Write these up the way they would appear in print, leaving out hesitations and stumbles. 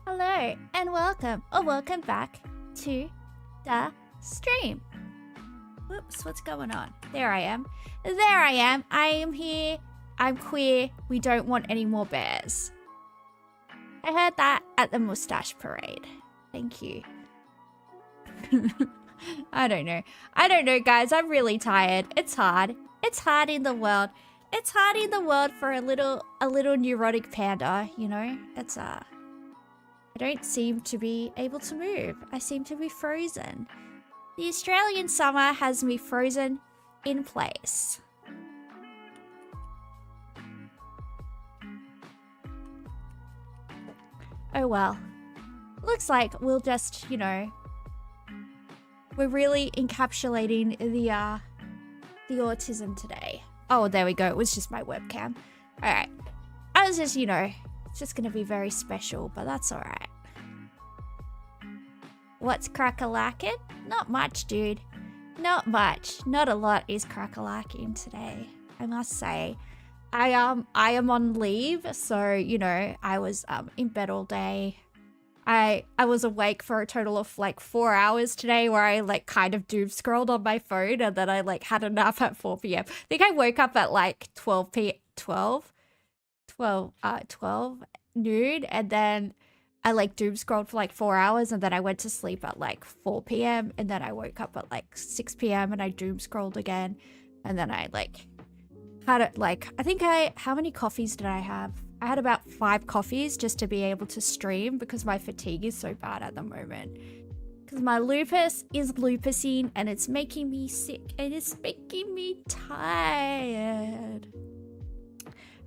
Hello and welcome or welcome back to the stream. Whoops, what's going on? There I am. I am here. I'm queer. We don't want any more bears. I heard that at the mustache parade. Thank you. I don't know, guys. I'm really tired. It's hard. It's hard in the world. It's hard in the world for a little neurotic panda, you know? It's I don't seem to be able to move. I seem to be frozen. The Australian summer has me frozen in place. Oh well. Looks like we'll just, you know, we're really encapsulating the autism today. Oh, there we go. It was just my webcam. All right. I was just, you know, it's just going to be very special, but that's all right. What's crack-a-lackin'? Not much, dude. Not much. Not a lot is crack-a-lackin' today, I must say. I am on leave, so, you know, I was in bed all day. I was awake for a total of like 4 hours today where I like kind of doom scrolled on my phone and then I like had a nap at 4 p.m. I think I woke up at like 12 noon and then I like doom scrolled for like 4 hours and then I went to sleep at like 4 p.m. and then I woke up at like 6 p.m. and I doom scrolled again and then I like had it like, how many coffees did I have? I had about 5 coffees just to be able to stream because my fatigue is so bad at the moment. Because my lupus is lupusing and it's making me sick and it's making me tired.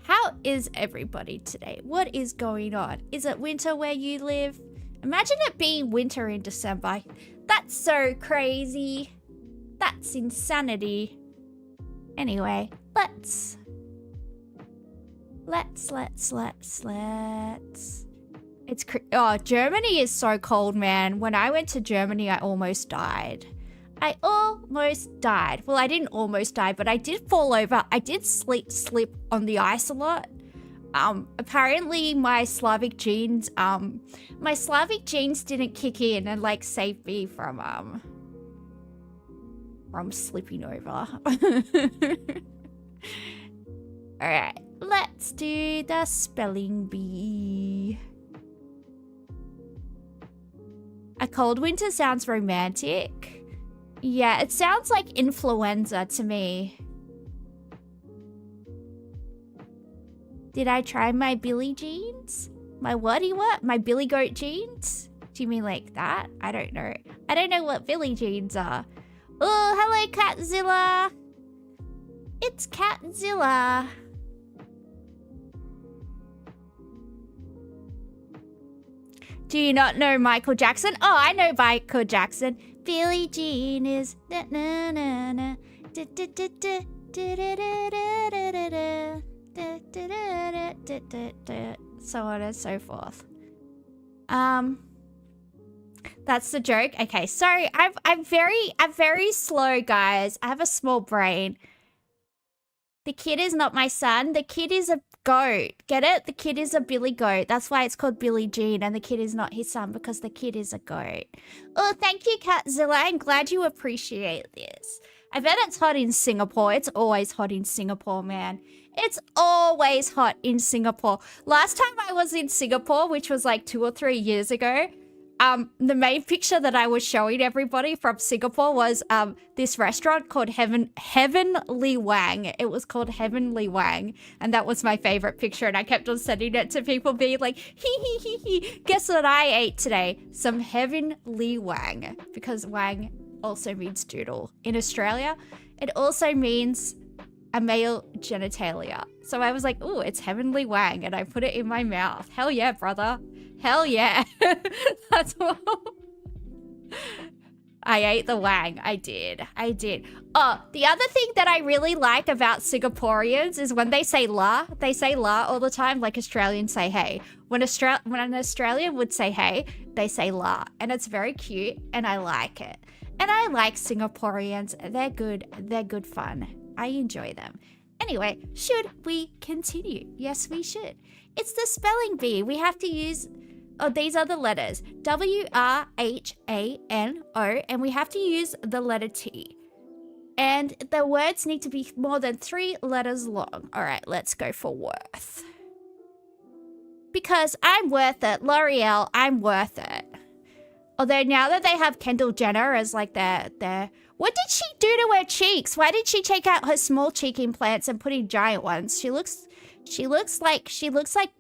How is everybody today? What is going on? Is it winter where you live? Imagine it being winter in December. That's so crazy. That's insanity. Anyway, let's. Oh, Germany is so cold, man. When I went to Germany, I almost died. Well, I didn't almost die, but I did fall over. I did slip on the ice a lot. Apparently my Slavic genes didn't kick in and like save me from slipping over. All right. Let's do the spelling bee. A cold winter sounds romantic. Yeah, it sounds like influenza to me. Did I try my Billy jeans? My what? My Billy goat jeans? Do you mean like that? I don't know. I don't know what Billy jeans are. Oh, hello, Catzilla. It's Catzilla. Do you not know Michael Jackson? Oh, I know Michael Jackson. Billie Jean is na na na na da da da da da da da da, so on and so forth. That's the joke. Okay, sorry. I'm very slow, guys. I have a small brain. The kid is not my son. The kid is a goat. Get it? The kid is a billy goat. That's why it's called Billie Jean, and the kid is not his son because the kid is a goat. Oh, thank you, Catzilla. I'm glad you appreciate this. I bet it's hot in Singapore. It's always hot in Singapore, man. It's always hot in Singapore. Last time I was in Singapore, which was like 2 or 3 years ago, the main picture that I was showing everybody from Singapore was this restaurant called Heavenly Wang. It was called Heavenly Wang, and that was my favorite picture, and I kept on sending it to people being like, hee. Guess what I ate today? Some Heavenly Wang, because Wang also means doodle. In Australia, it also means a male genitalia. So I was like, ooh, it's Heavenly Wang, and I put it in my mouth. Hell yeah, brother. Hell yeah. That's what I ate the wang. I did. Oh, the other thing that I really like about Singaporeans is when they say la all the time, like Australians say hey. When an Australian would say hey, they say la. And it's very cute and I like it. And I like Singaporeans. They're good fun. I enjoy them. Anyway, should we continue? Yes, we should. It's the spelling bee. We have to use Oh, these are the letters. W-R-H-A-N-O, and we have to use the letter T. And the words need to be more than 3 letters long. All right, let's go for worth. Because I'm worth it. L'Oreal, I'm worth it. Although now that they have Kendall Jenner as like their... What did she do to her cheeks? Why did she take out her small cheek implants and put in giant ones? She looks like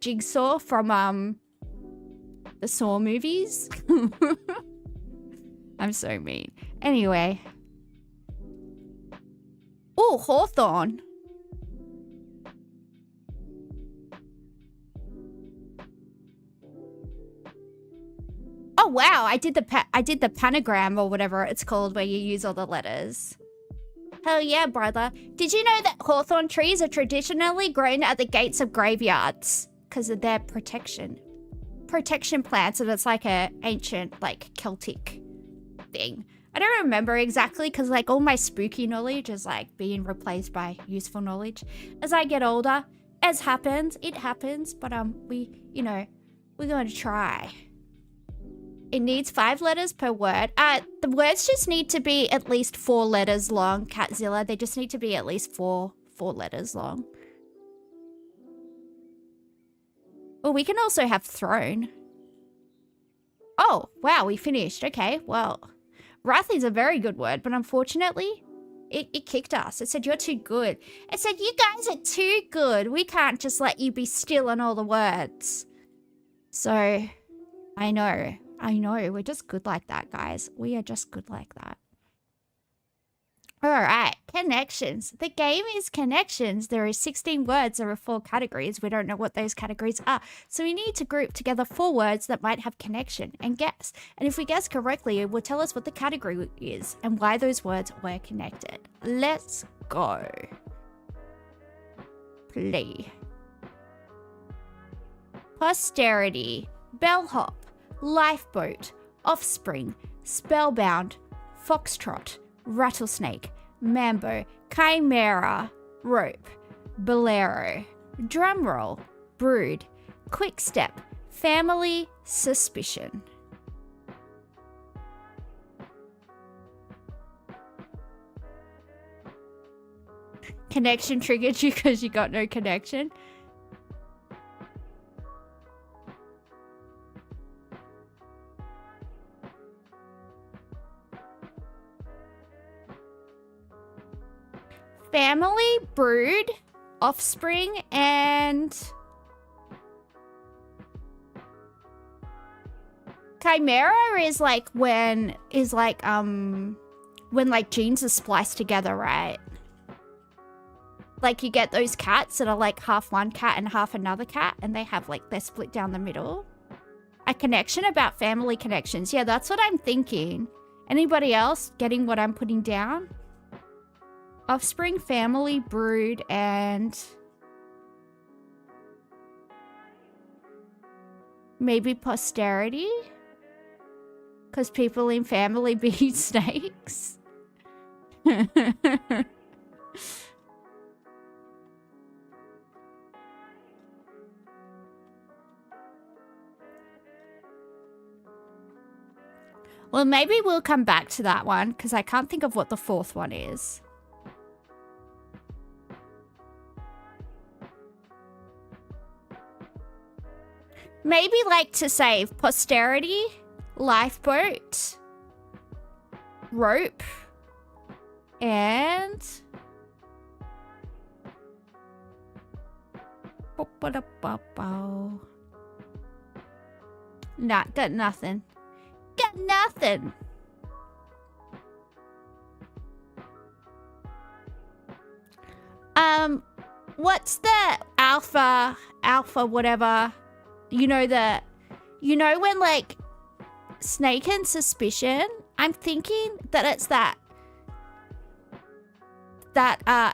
Jigsaw from the Saw movies. I'm so mean. Anyway. Oh, Hawthorne. Oh wow, I did the panagram or whatever it's called where you use all the letters. Hell yeah, brother. Did you know that hawthorn trees are traditionally grown at the gates of graveyards because of their protection plants, and it's like a ancient like Celtic thing. I don't remember exactly because like all my spooky knowledge is like being replaced by useful knowledge as I get older. As happens, it happens, but we're going to try. It needs 5 letters per word. The words just need to be at least 4 letters long, Catzilla. They just need to be at least four letters long. Well, we can also have thrown. Oh, wow, we finished. Okay, well, wrath is a very good word, but unfortunately, it kicked us. It said, you're too good. It said, you guys are too good. We can't just let you be still on all the words. So, I know. We're just good like that, guys. We are just good like that. All right, connections. The game is connections. There are 16 words. There are 4 categories. We don't know what those categories are. So we need to group together 4 words that might have connection and guess. And if we guess correctly, it will tell us what the category is and why those words were connected. Let's go. Play. Posterity. Bellhop. Lifeboat, offspring, spellbound, foxtrot, rattlesnake, mambo, chimera, rope, bolero, drumroll, brood, quickstep, family, suspicion. Connection triggered you because you got no connection. Family, brood, offspring, and chimera is like when like genes are spliced together, right? Like you get those cats that are like half one cat and half another cat, and they have like they're split down the middle. A connection about family connections. Yeah, that's what I'm thinking. Anybody else getting what I'm putting down? Offspring, family, brood, and maybe posterity? Because people in family be snakes? Well, maybe we'll come back to that one because I can't think of what the 4th one is. Maybe like to save posterity, lifeboat, rope, and nah, got nothing. Got nothing. What's the alpha whatever? You know when like snake and suspicion? I'm thinking that it's that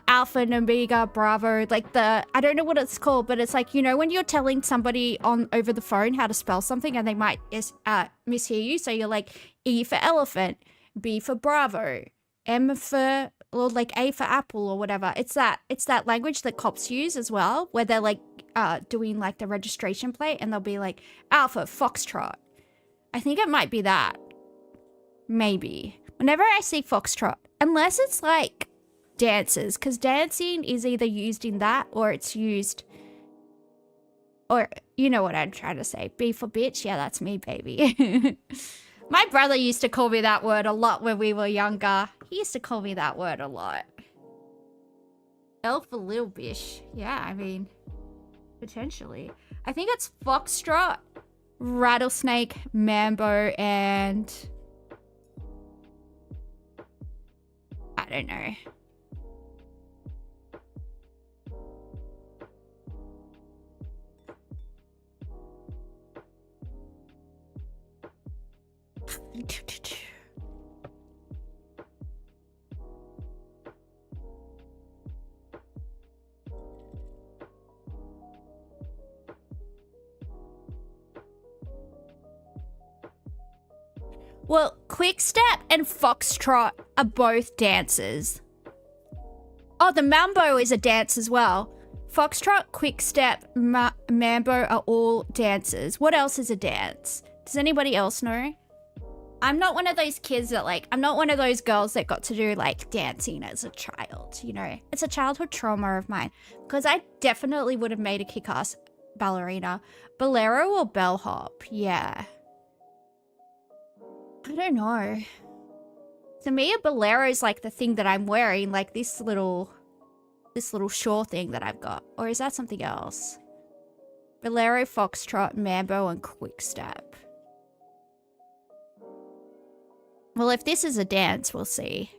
alpha and omega bravo, like I don't know what it's called, but it's like, you know, when you're telling somebody over the phone how to spell something and they might mishear you. So you're like E for elephant, B for Bravo, M for, or like A for apple or whatever. It's that language that cops use as well, where they're like doing like the registration plate and they'll be like Alpha Foxtrot. I think it might be that. Maybe. Whenever I see Foxtrot, unless it's like dances, because dancing is either used in that or it's used, or you know what I'm trying to say. B for bitch. Yeah, that's me, baby. My brother used to call me that word a lot when we were younger. He used to call me that word a lot. L for little bish. Yeah, I mean, potentially. I think it's Foxtrot, Rattlesnake, Mambo, and I don't know. Well, Quickstep and Foxtrot are both dances. Oh, the Mambo is a dance as well. Foxtrot, Quickstep, Mambo are all dances. What else is a dance? Does anybody else know? I'm not one of those kids that like, I'm not one of those girls that got to do like dancing as a child, you know? It's a childhood trauma of mine because I definitely would have made a kick-ass ballerina. Bolero or bellhop? Yeah. I don't know. To me, a bolero is like the thing that I'm wearing, like this little shawl thing that I've got. Or is that something else? Bolero, Foxtrot, Mambo, and Quickstep. Well, if this is a dance, we'll see.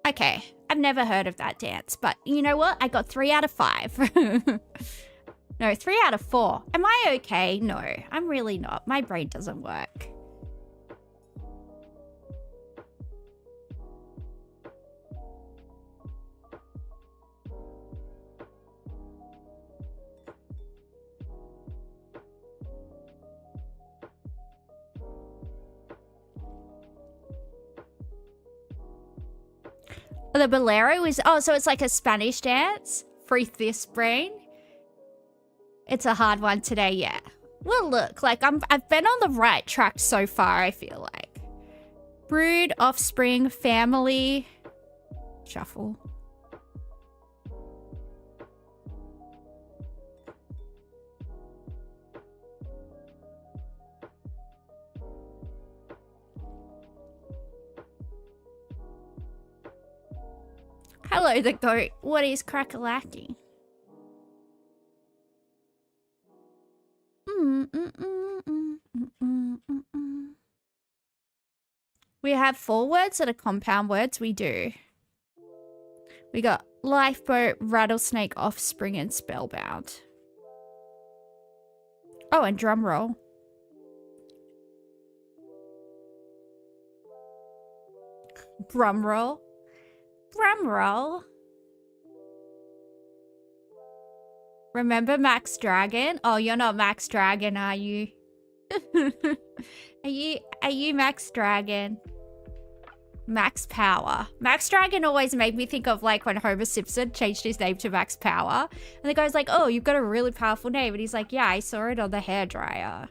Okay, I've never heard of that dance, but you know what? I got 3 out of 5. No, 3 out of 4. Am I okay? No, I'm really not. My brain doesn't work. The bolero is, oh, so it's like a Spanish dance? Free this brain? It's a hard one today, yeah. Well, look, like I've been on the right track so far, I feel like. Brood, offspring, family, shuffle. Hello, the goat. What is crack-a-lacking? We have 4 words that are compound words. We do. We got lifeboat, rattlesnake, offspring, and spellbound. Oh, and drum roll. Drum roll. Drum roll. Remember Max Dragon? Oh, you're not Max Dragon, are you? Are you Max Dragon? Max Power. Max Dragon always made me think of like when Homer Simpson changed his name to Max Power. And the guy's like, oh, you've got a really powerful name. And he's like, yeah, I saw it on the hairdryer.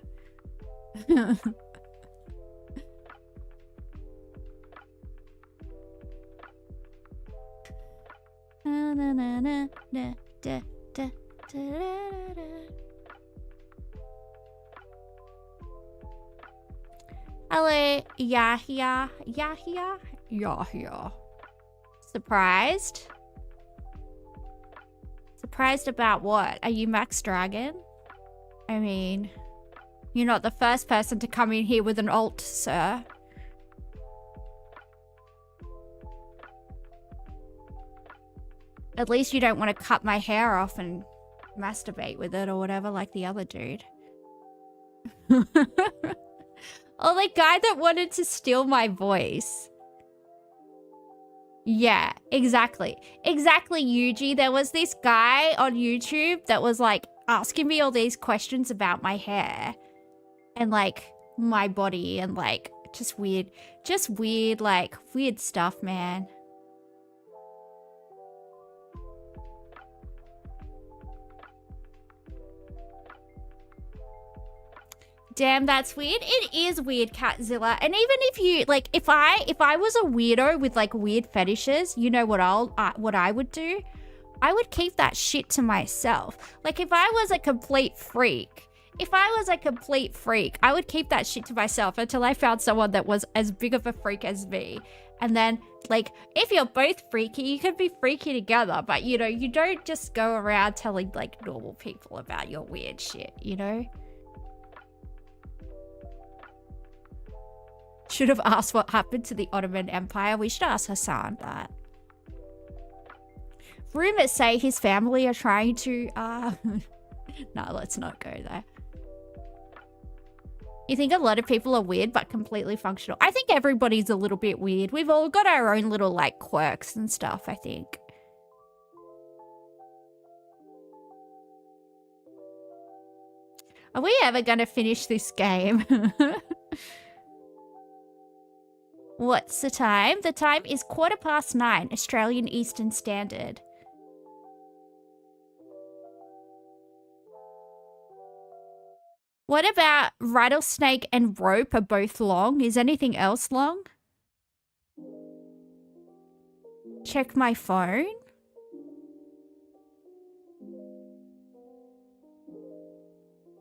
Hello, Yahya. Yahya? Yahya. Surprised? Surprised about what? Are you Max Dragon? I mean, you're not the first person to come in here with an alt, sir. At least you don't want to cut my hair off and masturbate with it or whatever like the other dude. Oh, the guy that wanted to steal my voice. Yeah, exactly. Exactly, Yuji. There was this guy on YouTube that was like asking me all these questions about my hair and like my body and like just weird, like weird stuff, man. Damn, that's weird. It is weird, Catzilla. And even if you like, if I was a weirdo with like weird fetishes, you know what what I would do? I would keep that shit to myself. Like if I was a complete freak, I would keep that shit to myself until I found someone that was as big of a freak as me. And then, like, if you're both freaky, you can be freaky together. But, you know, you don't just go around telling, like, normal people about your weird shit, you know? Should have asked what happened to the Ottoman Empire. We should ask Hassan that. Rumours say his family are trying to, no, let's not go there. You think a lot of people are weird but completely functional? I think everybody's a little bit weird. We've all got our own little, like, quirks and stuff, I think. Are we ever going to finish this game? What's the time? The time is 9:15, Australian Eastern Standard. What about rattlesnake and rope are both long? Is anything else long? Check my phone.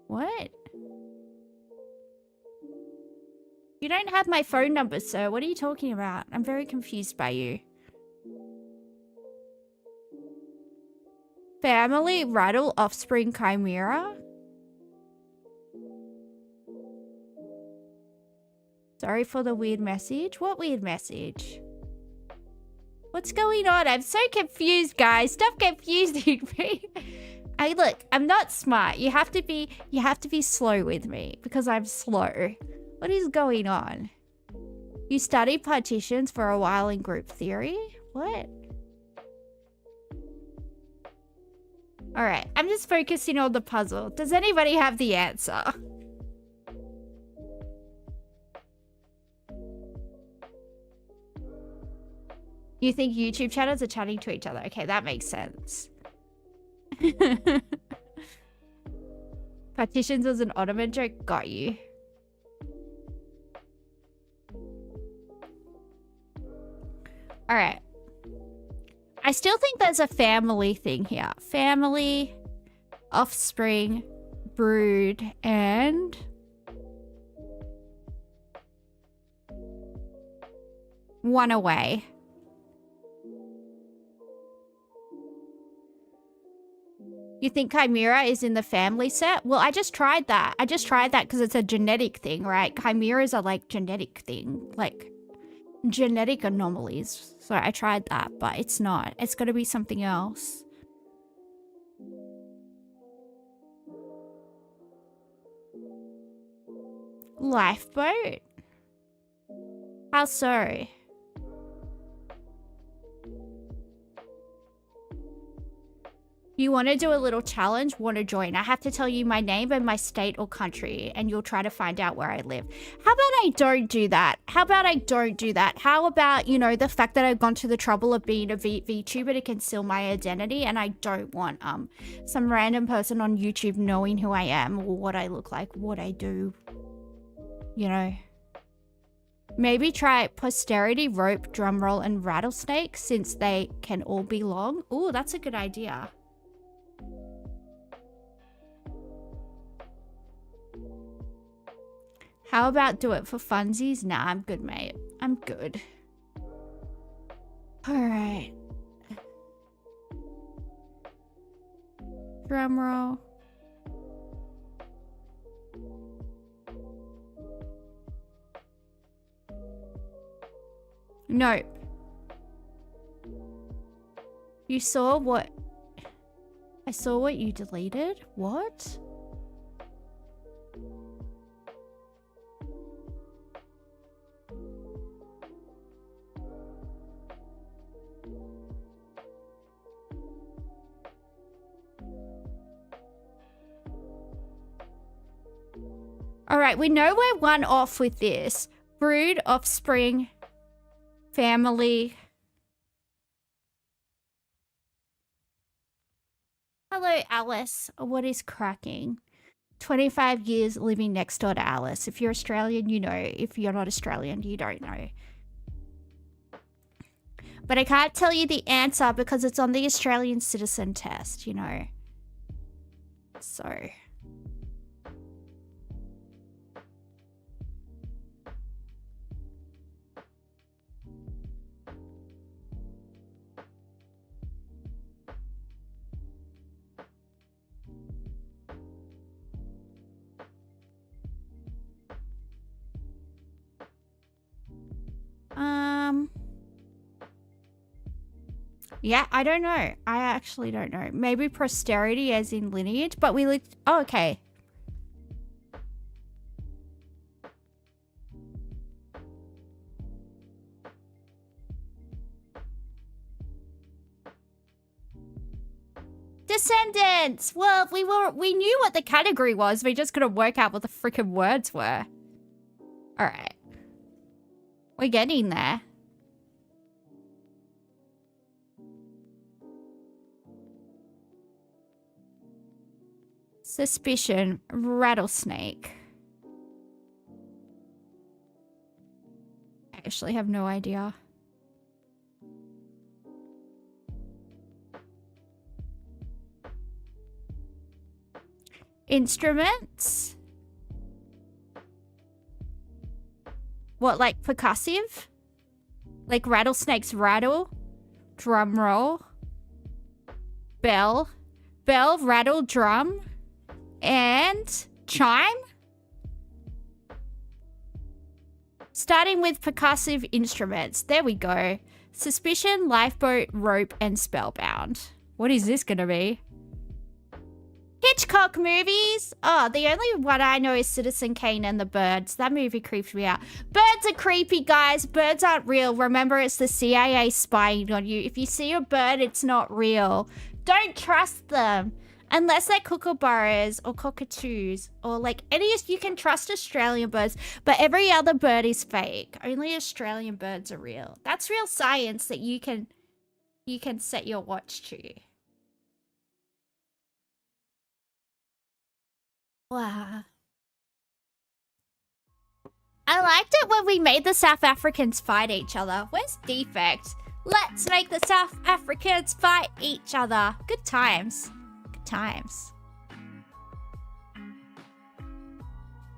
What? You don't have my phone number, sir. What are you talking about? I'm very confused by you. Family, rattle, offspring, chimera? Sorry for the weird message. What weird message? What's going on? I'm so confused, guys. Stop confusing me. Hey, look, I'm not smart. You have to be slow with me because I'm slow. What is going on? You studied partitions for a while in group theory? What? All right, I'm just focusing on the puzzle. Does anybody have the answer? You think YouTube channels are chatting to each other? Okay, that makes sense. Partitions was an Ottoman joke. Got you. All right. I still think there's a family thing here. Family, offspring, brood, and... one away. You think chimera is in the family set? Well, I just tried that. I just tried that because it's a genetic thing, right? Chimeras are like genetic thing, like genetic anomalies. So I tried that, but it's not. It's got to be something else. Lifeboat? How so? You want to do a little challenge? Want to join? I have to tell you my name and my state or country, and you'll try to find out where I live. How about I don't do that? How about, you know, the fact that I've gone to the trouble of being a VTuber to conceal my identity, and I don't want some random person on YouTube knowing who I am or what I look like, what I do. You know. Maybe try posterity, rope, drumroll, and rattlesnake since they can all be long. Ooh, that's a good idea. How about do it for funsies? Nah, I'm good, mate. I'm good. Alright. Drumroll. Nope. You saw what... I saw what you deleted? What? Alright, we know we're one off with this. Brood, offspring, family. Hello, Alice. What is cracking? 25 years living next door to Alice. If you're Australian, you know. If you're not Australian, you don't know. But I can't tell you the answer because it's on the Australian citizen test, you know. So... Yeah, I don't know. I actually don't know. Maybe posterity as in lineage, but we looked... Oh, okay. Descendants! Well, we knew what the category was. We just couldn't work out what the freaking words were. Alright. We're getting there. Suspicion, rattlesnake. I actually have no idea. Instruments? What, like percussive? Like rattlesnakes rattle? Drum roll? Bell? Bell, rattle, drum? And chime? Starting with percussive instruments. There we go. Suspicion, lifeboat, rope, and spellbound. What is this gonna be? Hitchcock movies? Oh, the only one I know is Citizen Kane and the Birds. That movie creeped me out. Birds are creepy, guys. Birds aren't real. Remember, it's the CIA spying on you. If you see a bird, it's not real. Don't trust them. Unless they're kookaburras or cockatoos or like any, you can trust Australian birds, but every other bird is fake. Only Australian birds are real. That's real science that you can set your watch to. Wow. I liked it when we made the South Africans fight each other. Where's Defect? Let's make the South Africans fight each other. Good times. Times.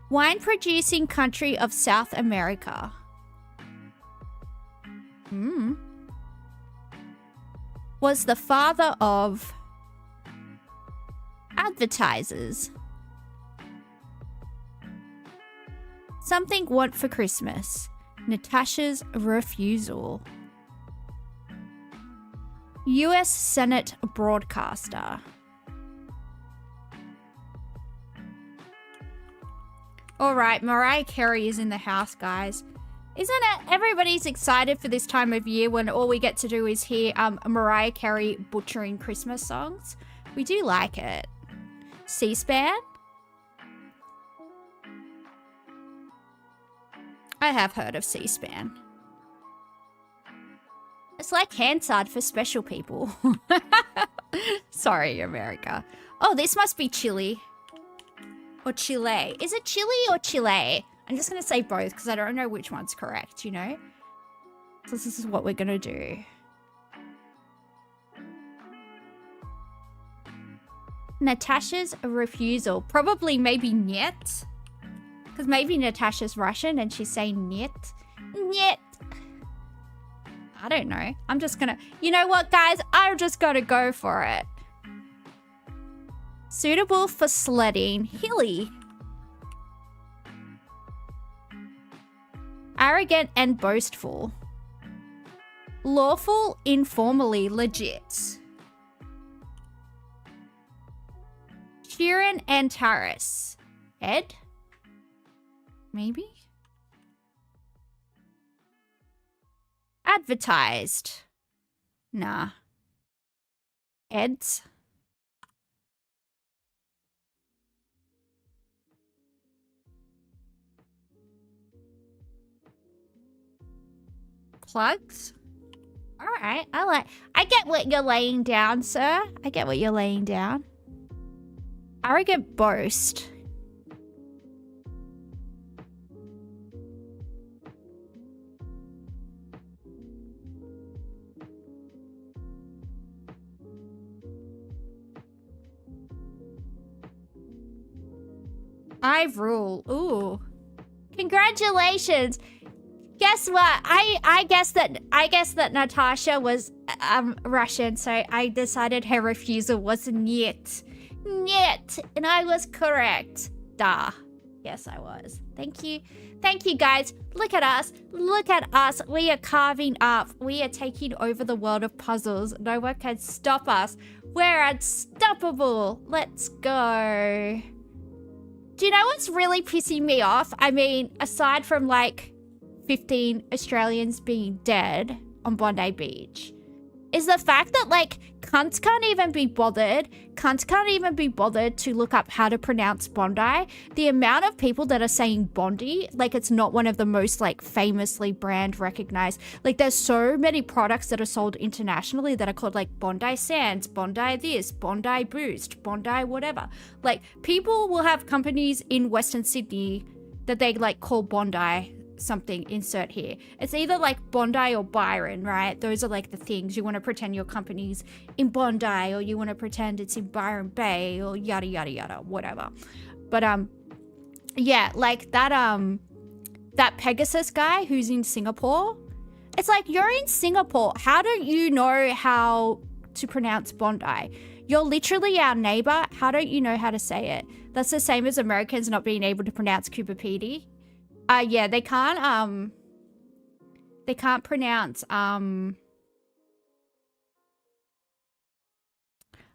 Wine producing country of South America. Was the father of advertisers. Something want for Christmas. Natasha's refusal. US Senate broadcaster. Alright, Mariah Carey is in the house, guys. Isn't it? Everybody's excited for this time of year when all we get to do is hear Mariah Carey butchering Christmas songs. We do like it. C-SPAN? I have heard of C-SPAN. It's like Hansard for special people. Sorry, America. Oh, this must be Chile. Or Chile. Is it Chile or Chile? I'm just going to say both because I don't know which one's correct, you know? So this is what we're going to do. Natasha's refusal. Probably maybe niet. Because maybe Natasha's Russian and she's saying niet. Niet. I don't know. I'm just going to... You know what, guys? I'm just going to go for it. Suitable for sledding. Hilly. Arrogant and boastful. Lawful, informally, legit. Sheeran and Taurus. Ed? Maybe? Advertised. Nah. Eds. Plugs? Alright, I get what you're laying down, sir. I get what you're laying down. Arrogant boast. I rule. Ooh. Congratulations. Guess what? I guess that Natasha was Russian, so I decided her refusal was niet. Niet. And I was correct. Duh. Yes, I was. Thank you. Thank you, guys. Look at us. Look at us. We are carving up. We are taking over the world of puzzles. No one can stop us. We're unstoppable. Let's go. Do you know what's really pissing me off? I mean, aside from like 15 Australians being dead on Bondi Beach, is the fact that like cunts can't even be bothered. Cunts can't even be bothered to look up how to pronounce Bondi. The amount of people that are saying Bondi, like it's not one of the most like famously brand recognized. Like there's so many products that are sold internationally that are called like Bondi Sands, Bondi this, Bondi Boost, Bondi whatever. Like people will have companies in Western Sydney that they like call Bondi something, insert here. It's either like Bondi or Byron, right? Those are like the things. You want to pretend your company's in Bondi, or you want to pretend it's in Byron Bay, or yada yada yada, whatever. But yeah, like that Pegasus guy who's in Singapore. It's like, you're in Singapore. How don't you know how to pronounce Bondi? You're literally our neighbor. How don't you know how to say it? That's the same as Americans not being able to pronounce Cooper Pedy. Yeah, they can't pronounce, oh,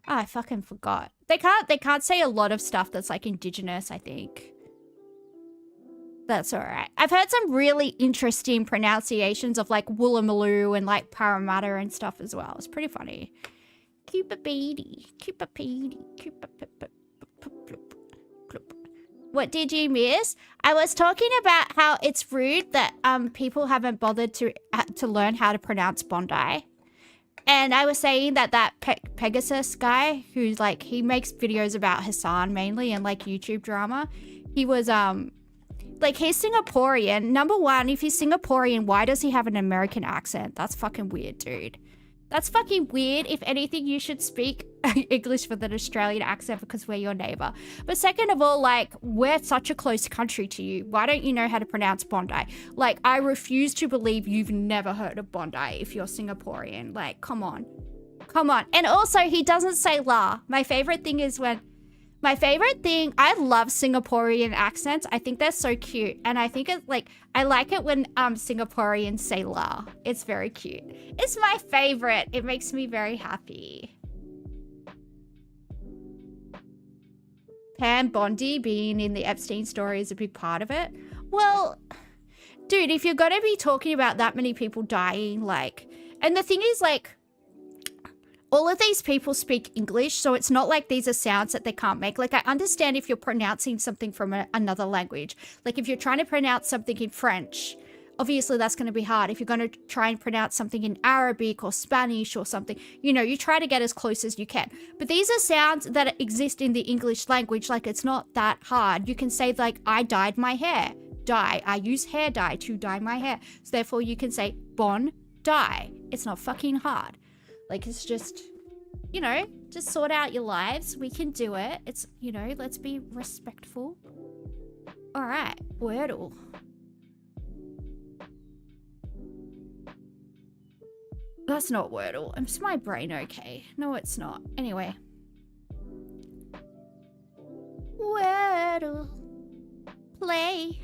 I fucking forgot. They can't say a lot of stuff that's like indigenous, I think. That's all right. I've heard some really interesting pronunciations of like Woolloomooloo and like Parramatta and stuff as well. It's pretty funny. Cooper Pedy, Cooper Pedy, Cooper Pedy. What did you miss? I was talking about how it's rude that people haven't bothered to learn how to pronounce Bondi. And I was saying that Pegasus guy who's like, he makes videos about Hassan mainly and like YouTube drama. He was like, he's Singaporean. Number one, if he's Singaporean, why does he have an American accent? That's fucking weird, dude. That's fucking weird. If anything, you should speak English with an Australian accent because we're your neighbor. But second of all, like, we're such a close country to you. Why don't you know how to pronounce Bondi? Like, I refuse to believe you've never heard of Bondi if you're Singaporean. Like, come on. Come on. And also, he doesn't say la. My favorite thing is when... I love Singaporean accents. I think they're so cute. And I think it's like, I like it when Singaporeans say la. It's very cute. It's my favorite. It makes me very happy. Pam Bondi being in the Epstein story is a big part of it. Well, dude, if you're going to be talking about that many people dying, like, and the thing is like, all of these people speak English, so it's not like these are sounds that they can't make. Like, I understand if you're pronouncing something from another language. Like, if you're trying to pronounce something in French, obviously that's going to be hard. If you're going to try and pronounce something in Arabic or Spanish or something, you know, you try to get as close as you can. But these are sounds that exist in the English language. Like, it's not that hard. You can say, like, I dyed my hair. Dye. I use hair dye to dye my hair. So therefore, you can say bon dye. It's not fucking hard. Like, it's just, you know, just sort out your lives. We can do it. It's, you know, let's be respectful. All right, Wordle. That's not Wordle. Is my brain okay? No, it's not. Anyway. Wordle. Play.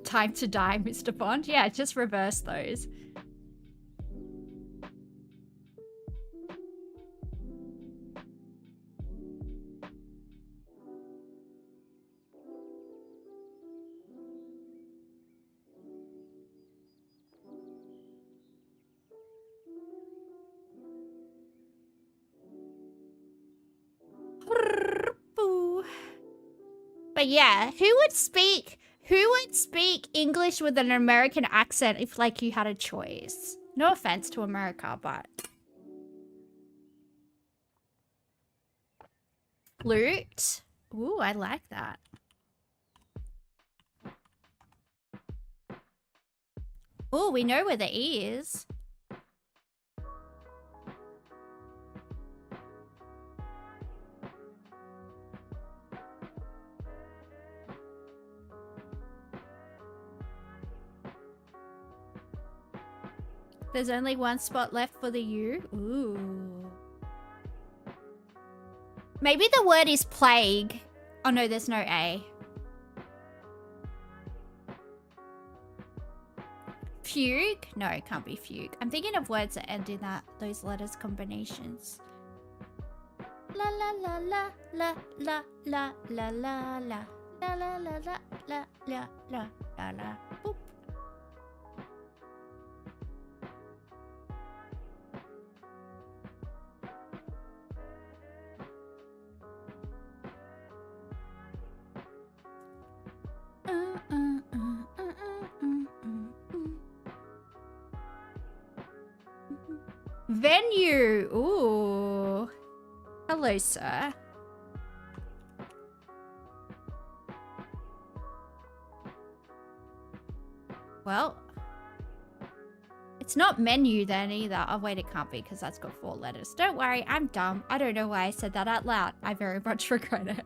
Time to die, Mr. Bond. Yeah, just reverse those. But yeah, who would speak English with an American accent if, like, you had a choice? No offense to America, but... Flute? Ooh, I like that. Oh, we know where the E is. There's only one spot left for the U. Ooh. Maybe the word is plague. Oh no, there's no A. Fugue? No, it can't be fugue. I'm thinking of words that end in those letters combinations. La la la la la la la la la la la la la la la la la la la. Boop. Venue. Ooh. Hello, sir. Well, it's not menu then either. Oh, wait, it can't be because that's got 4 letters. Don't worry, I'm dumb. I don't know why I said that out loud. I very much regret it.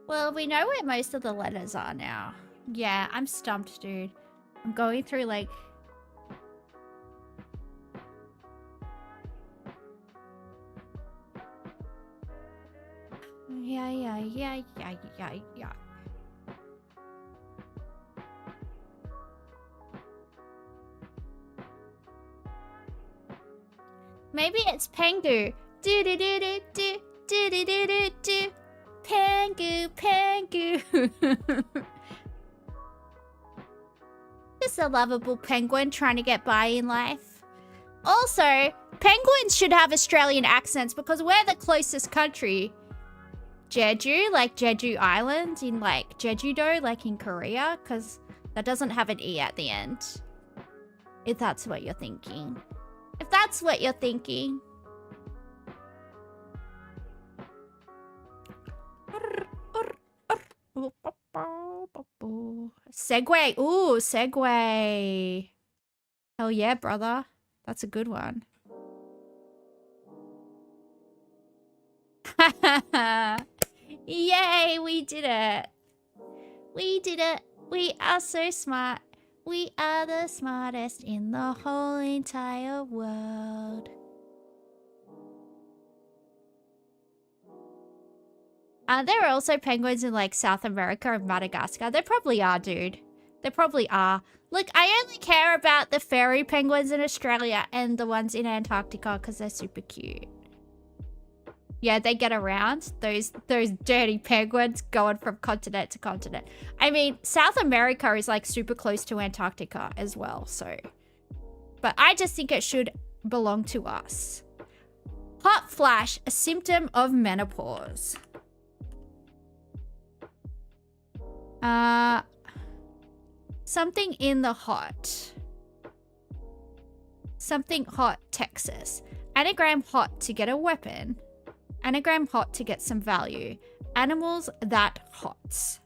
Well, we know where most of the letters are now. Yeah, I'm stumped, dude. I'm going through, like... Yeah. Maybe it's Pengu. Do-do-do-do-do. Do-do-do-do-do. Pengu. Just a lovable penguin trying to get by in life. Also, penguins should have Australian accents because we're the closest country. Jeju, like Jeju Island in like Jeju-do, like in Korea, because that doesn't have an E at the end. If that's what you're thinking. If that's what you're thinking. Segway. Ooh, Segway. Hell yeah, brother. That's a good one. Yay, we did it. We did it. We are so smart. We are the smartest in the whole entire world. There are also penguins in like South America and Madagascar. There probably are, dude. There probably are. Look, I only care about the fairy penguins in Australia and the ones in Antarctica because they're super cute. Yeah, they get around. Those dirty penguins going from continent to continent. I mean, South America is like super close to Antarctica as well, so. But I just think it should belong to us. Hot flash, a symptom of menopause. Something in the hot. Something hot, Texas. Anagram hot to get a weapon. Anagram hot to get some value. Animals that hots.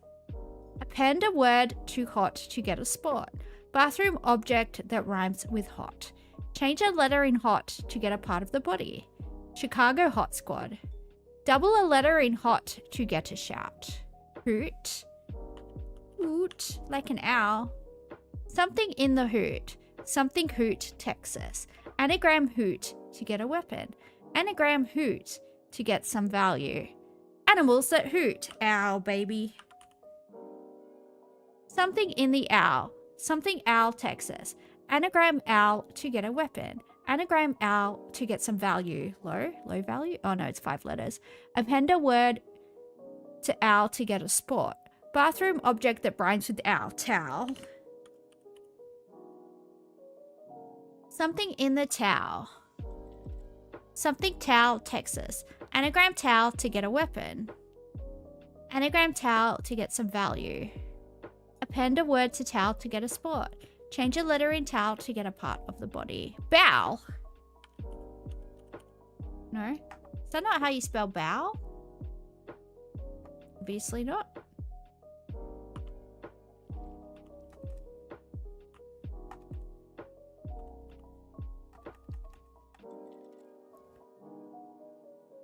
Append a word to hot to get a spot. Bathroom object that rhymes with hot. Change a letter in hot to get a part of the body. Chicago hot squad. Double a letter in hot to get a shout. Hoot. Hoot, like an owl. Something in the hoot. Something hoot, Texas. Anagram hoot to get a weapon. Anagram hoot to get some value. Animals that hoot. Owl, baby. Something in the owl. Something owl, Texas. Anagram owl to get a weapon. Anagram owl to get some value. Low value? Oh no, it's 5 letters. Append a word to owl to get a spot. Bathroom object that rhymes with owl. Towel. Something in the towel. Something towel, Texas. Anagram towel to get a weapon. Anagram towel to get some value. Append a word to towel to get a sport. Change a letter in towel to get a part of the body. Bow. No? Is that not how you spell bow? Obviously not.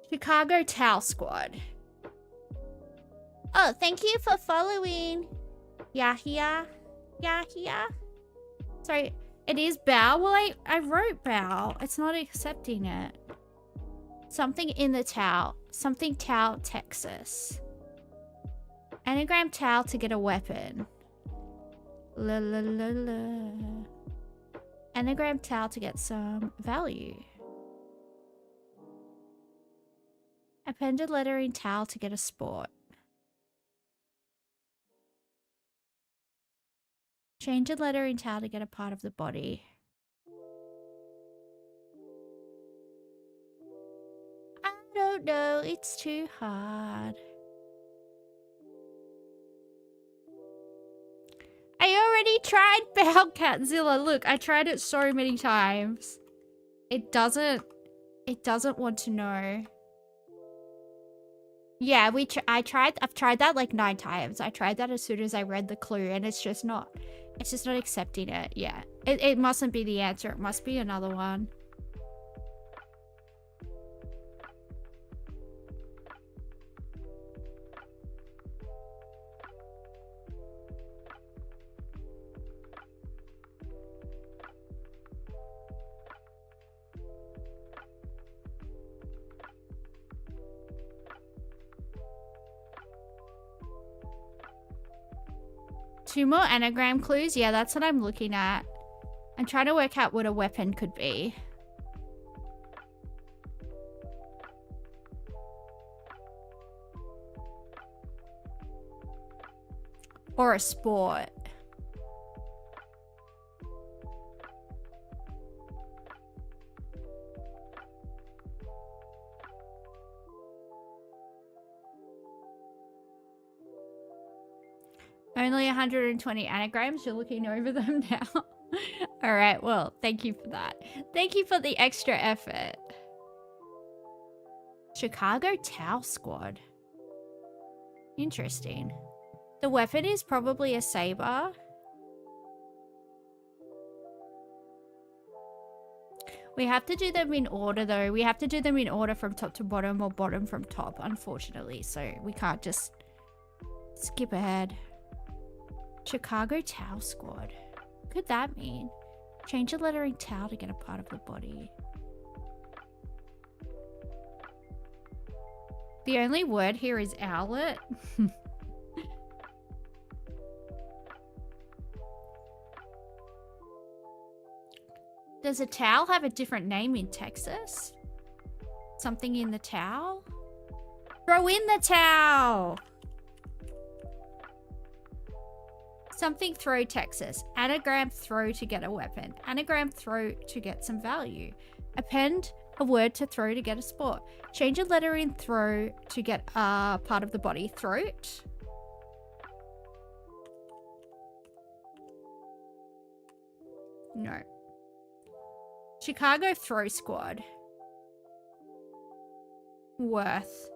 Chicago Towel Squad. Oh, thank you for following. Yahia. Yahia. Sorry, it is bow. Well, I wrote bow. It's not accepting it. Something in the towel. Something towel, Texas. Anagram towel to get a weapon. La la la la. Anagram towel to get some value. Append a letter in towel to get a sport. Change a letter in towel to get a part of the body. I don't know, it's too hard. I already tried Bow Catzilla. Look, I tried it so many times. It doesn't want to know. Yeah, I've tried that like 9 times. I tried that as soon as I read the clue and it's just not accepting it. Yeah. It mustn't be the answer. It must be another one. Two more anagram clues? Yeah, that's what I'm looking at. I'm trying to work out what a weapon could be. Or a sport. Only 120 anagrams. You're looking over them now. All right. Well, thank you for that. Thank you for the extra effort. Chicago Towel Squad. Interesting. The weapon is probably a saber. We have to do them in order, though. We have to do them in order from top to bottom or bottom from top, unfortunately. So we can't just skip ahead. Chicago Towel Squad. What could that mean? Change a letter in towel to get a part of the body. The only word here is owlet. Does a towel have a different name in Texas? Something in the towel? Throw in the towel! Something throw Texas. Anagram throw to get a weapon. Anagram throw to get some value. Append a word to throw to get a sport. Change a letter in throw to get a part of the body. Throat. No. Chicago Throw Squad. Worth.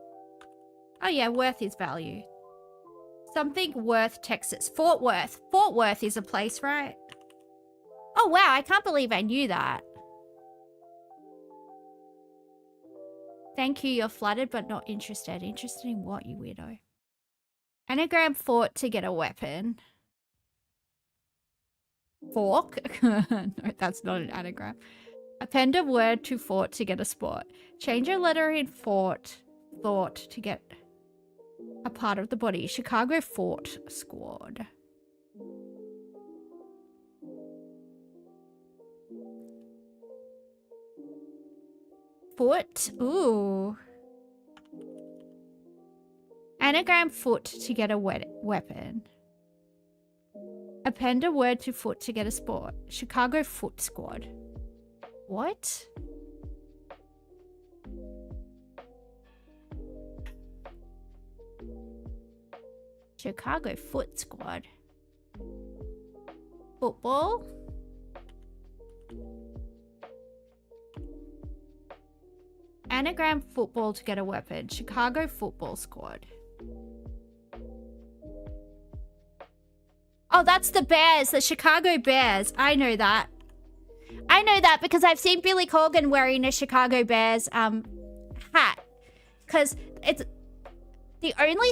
Oh yeah, worth is value. Something worth Texas. Fort Worth. Fort Worth is a place, right? Oh wow, I can't believe I knew that. Thank you, you're flattered but not interested. Interested in what, you weirdo? Anagram fort to get a weapon. Fork? No, that's not an anagram. Append a word to fort to get a sport. Change a letter in fort, thought to get a part of the body. Chicago Fort Squad. Foot? Ooh. Anagram foot to get a weapon. Append a word to foot to get a sport. Chicago Foot Squad. What? Chicago Foot Squad. Football. Anagram football to get a weapon. Chicago Football Squad. Oh, that's the Bears. The Chicago Bears. I know that. I know that because I've seen Billy Corgan wearing a Chicago Bears hat. Because it's... The only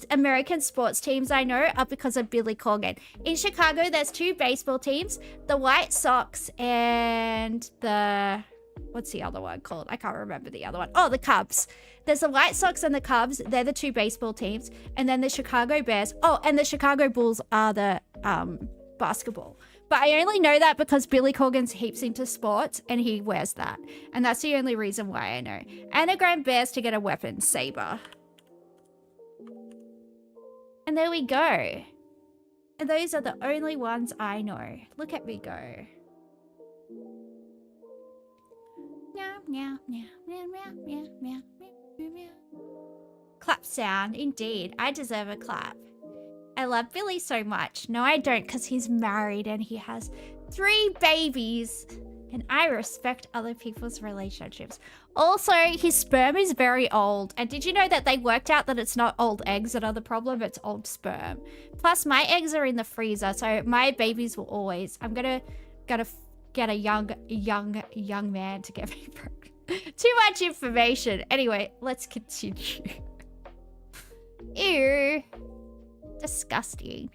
American sports teams I know are because of Billy Corgan. In Chicago, there's 2 baseball teams. The White Sox and the... What's the other one called? I can't remember the other one. Oh, the Cubs. There's the White Sox and the Cubs. They're the 2 baseball teams. And then the Chicago Bears. Oh, and the Chicago Bulls are the basketball. But I only know that because Billy Corgan's heaps into sports and he wears that. And that's the only reason why I know. Anagram Bears to get a weapon. Saber. And there we go. And those are the only ones I know. Look at me go. Meow, meow, meow, meow, meow, meow, meow, meow, meow. Clap sound, indeed. I deserve a clap. I love Billy so much. No, I don't, because he's married and he has 3 babies. And I respect other people's relationships. Also, his sperm is very old. And did you know that they worked out that it's not old eggs that are the problem, it's old sperm. Plus, my eggs are in the freezer, so my babies will always... I'm gonna get a young man to get me pregnant. Too much information. Anyway, let's continue. Ew. Disgusting.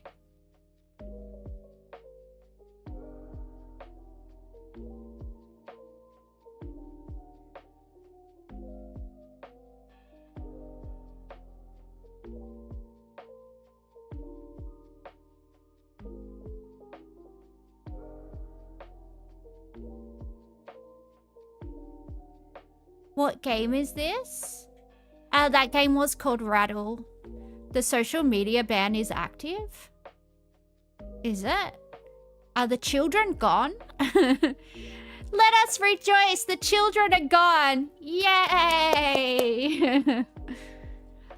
What game is this? That game was called Rattle. The social media ban is active? Is it? Are the children gone? Let us rejoice! The children are gone! Yay!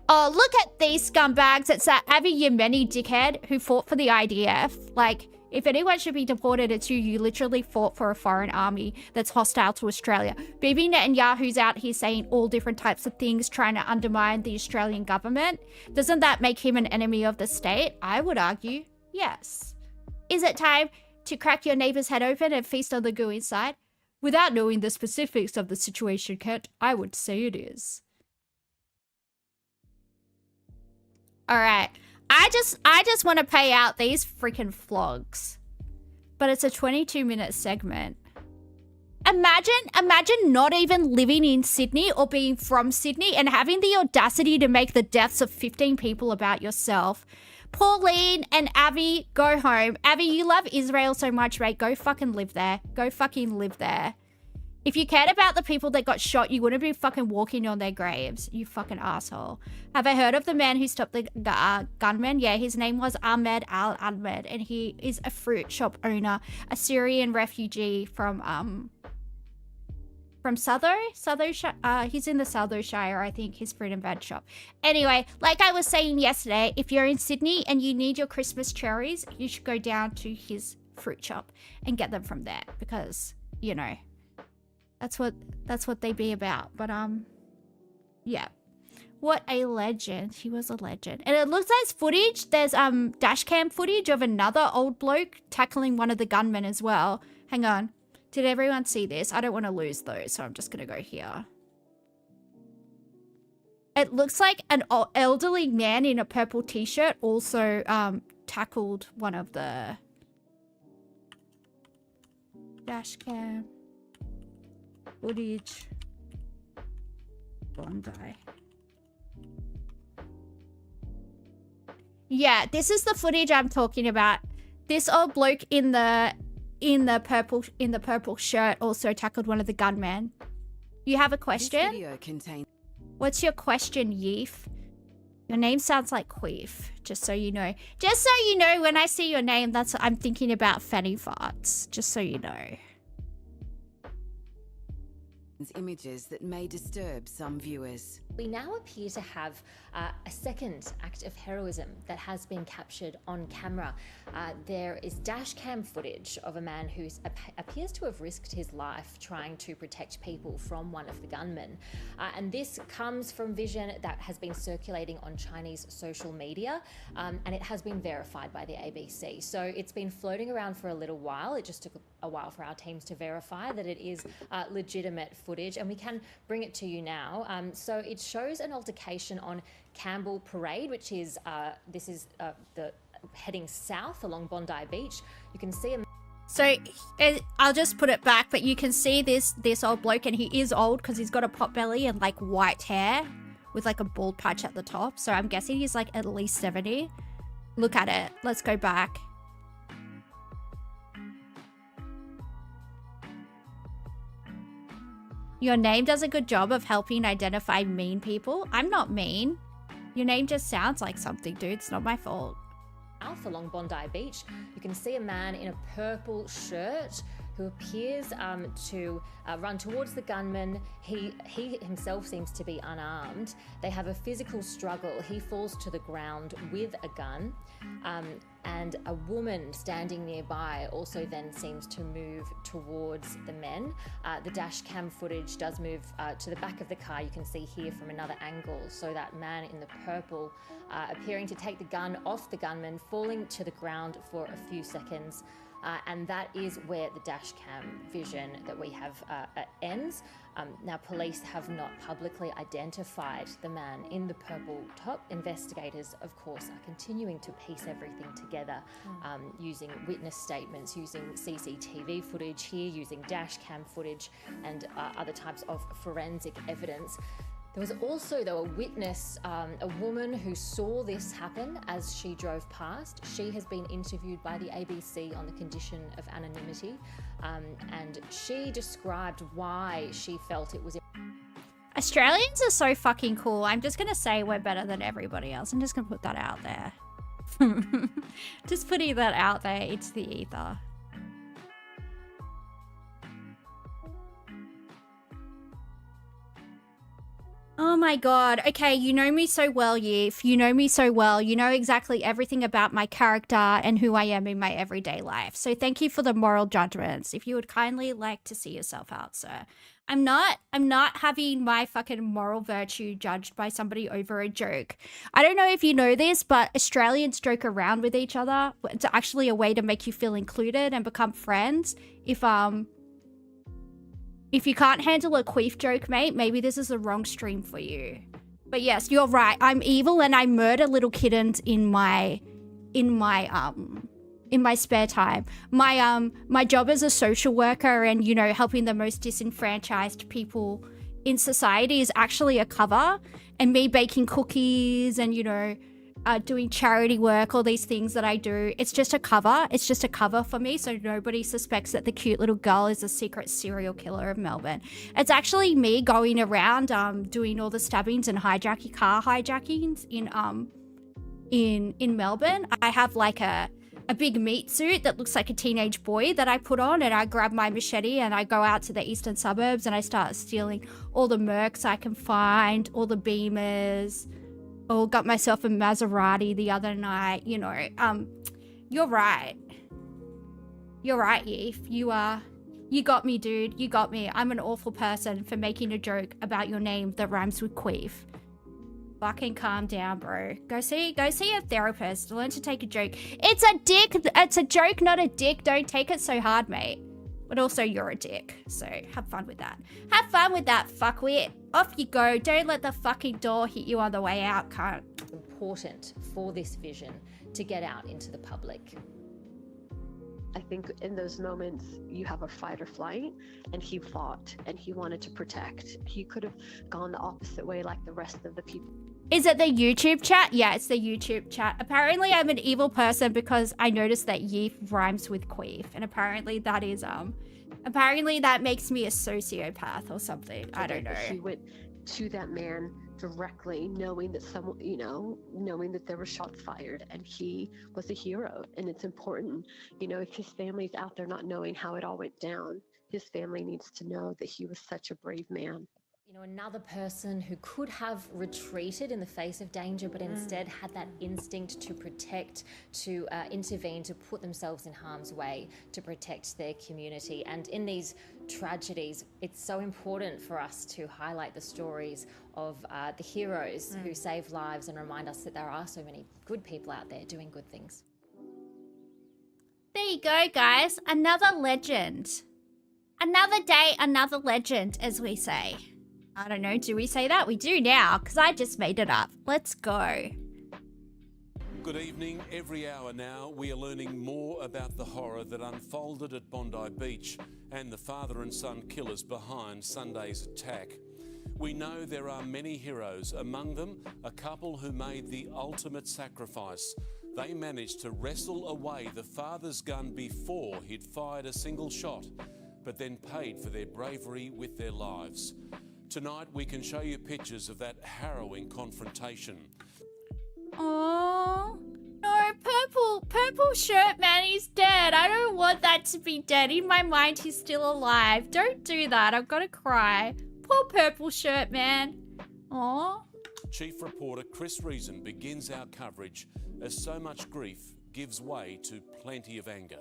Oh, look at these scumbags. It's that Avi Yemeni dickhead who fought for the IDF. Like, if anyone should be deported, it's you. You literally fought for a foreign army that's hostile to Australia. Bibi Netanyahu's out here saying all different types of things, trying to undermine the Australian government. Doesn't that make him an enemy of the state? I would argue, yes. Is it time to crack your neighbor's head open and feast on the goo inside? Without knowing the specifics of the situation, Kent, I would say it is. All right. I just want to pay out these freaking flogs. But it's a 22-minute segment. Imagine not even living in Sydney or being from Sydney and having the audacity to make the deaths of 15 people about yourself. Pauline and Avi, go home. Avi, you love Israel so much, mate. Go fucking live there. Go fucking live there. If you cared about the people that got shot, you wouldn't be fucking walking on their graves. You fucking asshole. Have I heard of the man who stopped the gunman? Yeah, his name was Ahmed Al-Ahmed, and he is a fruit shop owner, a Syrian refugee from Southo? He's in the Southo Shire, I think, his fruit and veg shop. Anyway, like I was saying yesterday, if you're in Sydney and you need your Christmas cherries, you should go down to his fruit shop and get them from there because, you know, that's what they be about. But yeah. What a legend. He was a legend. And it looks like footage. There's dash cam footage of another old bloke tackling one of the gunmen as well. Hang on. Did everyone see this? I don't want to lose those, so I'm just going to go here. It looks like an elderly man in a purple t-shirt also tackled one of the dash cam footage. Bondi. Yeah, this is the footage I'm talking about. This old bloke in the purple shirt also tackled one of the gunmen. You have a question? This video contains... What's your question, Yeef? Your name sounds like Queef, just so you know. Just so you know, when I see your name, that's I'm thinking about fanny farts. Just so you know. images that may disturb some viewers. We now appear to have a second act of heroism that has been captured on camera. There is dash cam footage of a man who appears to have risked his life trying to protect people from one of the gunmen. And this comes from vision that has been circulating on Chinese social media, and it has been verified by the ABC. So it's been floating around for a little while. It just took a while for our teams to verify that it is legitimate footage, and we can bring it to you now. So it shows an altercation on Campbell Parade, which is the heading south along Bondi Beach. You can see a So I'll just put it back, but you can see this old bloke, and he is old because he's got a pot belly and like white hair with like a bald patch at the top. So I'm guessing he's like at least 70. Look at it. Let's go back. Your name does a good job of helping identify mean people. I'm not mean. Your name just sounds like something, dude. It's not my fault. Along Bondi Beach, you can see a man in a purple shirt who appears to run towards the gunman. He himself seems to be unarmed. They have a physical struggle. He falls to the ground with a gun, and a woman standing nearby also then seems to move towards the men. The dash cam footage does move to the back of the car. You can see here from another angle. So that man in the purple appearing to take the gun off the gunman, falling to the ground for a few seconds. And that is where the dash cam vision that we have ends. Now, police have not publicly identified the man in the purple top. Investigators, of course, are continuing to piece everything together using witness statements, using CCTV footage here, using dash cam footage, and other types of forensic evidence. There was also, though, a witness, a woman who saw this happen as she drove past. She has been interviewed by the ABC on the condition of anonymity, and she described why she felt it was... Australians are so fucking cool. I'm just going to say we're better than everybody else. I'm just going to put that out there. Just putting that out there. It's the ether. Oh my god. Okay, you know me so well, Yeef. You know me so well. You know exactly everything about my character and who I am in my everyday life. So thank you for the moral judgments. If you would kindly like to see yourself out, sir. I'm not having my fucking moral virtue judged by somebody over a joke. I don't know if you know this, but Australians joke around with each other. It's actually a way to make you feel included and become friends. If you can't handle a queef joke, mate, maybe this is the wrong stream for you. But yes, you're right. I'm evil and I murder little kittens in my spare time. My job as a social worker and, you know, helping the most disenfranchised people in society is actually a cover. And me baking cookies and, you know, doing charity work, all these things that I do, it's just a cover. It's just a cover for me, so nobody suspects that the cute little girl is a secret serial killer of Melbourne. It's actually me going around doing all the stabbings and car hijackings in Melbourne. I have like a big meat suit that looks like a teenage boy that I put on, and I grab my machete and I go out to the eastern suburbs and I start stealing all the Mercs I can find, all the Beamers. Oh, got myself a Maserati the other night, you know. You're right. You're right, Yeef. You got me, dude. You got me. I'm an awful person for making a joke about your name that rhymes with queef. Fucking calm down, bro. Go see a therapist. Learn to take a joke. It's a dick. It's a joke, not a dick. Don't take it so hard, mate. But also, you're a dick. So, have fun with that. Have fun with that, fuckwit. Off you go. Don't let the fucking door hit you on the way out, cunt. Important for this vision to get out into the public. I think in those moments, you have a fight or flight, and he fought, and he wanted to protect. He could have gone the opposite way like the rest of the people. Is it the YouTube chat? Yeah, it's the YouTube chat. Apparently, I'm an evil person because I noticed that yeef rhymes with queef. And apparently that is, apparently that makes me a sociopath or something. I don't know. He went to that man directly, knowing that someone, you know, knowing that there were shots fired, and he was a hero. And it's important, you know, if his family's out there not knowing how it all went down, His family needs to know that he was such a brave man. You know, another person who could have retreated in the face of danger, but instead had that instinct to protect, to intervene, to put themselves in harm's way, to protect their community. And in these tragedies, it's so important for us to highlight the stories of the heroes who save lives and remind us that there are so many good people out there doing good things. There you go, guys. Another legend. Another day, another legend, as we say. I don't know, do we say that? We do now, because I just made it up. Let's go. Good evening. Every hour now, we are learning more about the horror that unfolded at Bondi Beach and the father and son killers behind Sunday's attack. We know there are many heroes, among them a couple who made the ultimate sacrifice. They managed to wrestle away the father's gun before he'd fired a single shot, but then paid for their bravery with their lives. Tonight we can show you pictures of that harrowing confrontation. Oh no, purple shirt man, he's dead. I don't want that to be dead. In my mind, he's still alive. Don't do that. I've got to cry. Poor purple shirt man. Oh. Chief reporter Chris Reason begins our coverage as so much grief gives way to plenty of anger.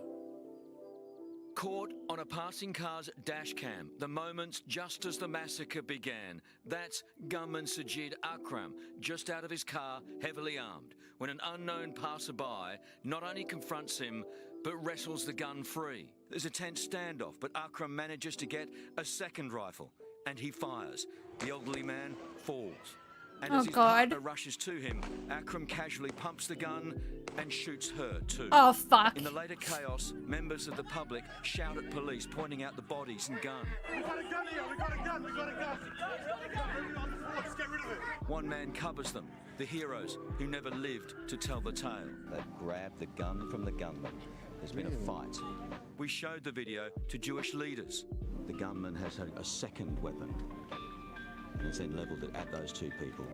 Caught on a passing car's dash cam, the moments just as the massacre began. That's gunman Sajid Akram, just out of his car, heavily armed, when an unknown passerby not only confronts him, but wrestles the gun free. There's a tense standoff, but Akram manages to get a second rifle, and he fires. The elderly man falls. And as his partner rushes to him, Akram casually pumps the gun and shoots her too. Oh, fuck. In the later chaos, members of the public shout at police, pointing out the bodies and gun. We got a gun here! We got a gun! We got a gun! Let's get rid of it! One man covers them, the heroes who never lived to tell the tale. They've grabbed the gun from the gunman. There's been a fight. We showed the video to Jewish leaders. The gunman has a second weapon, and it's then levelled it at those two people.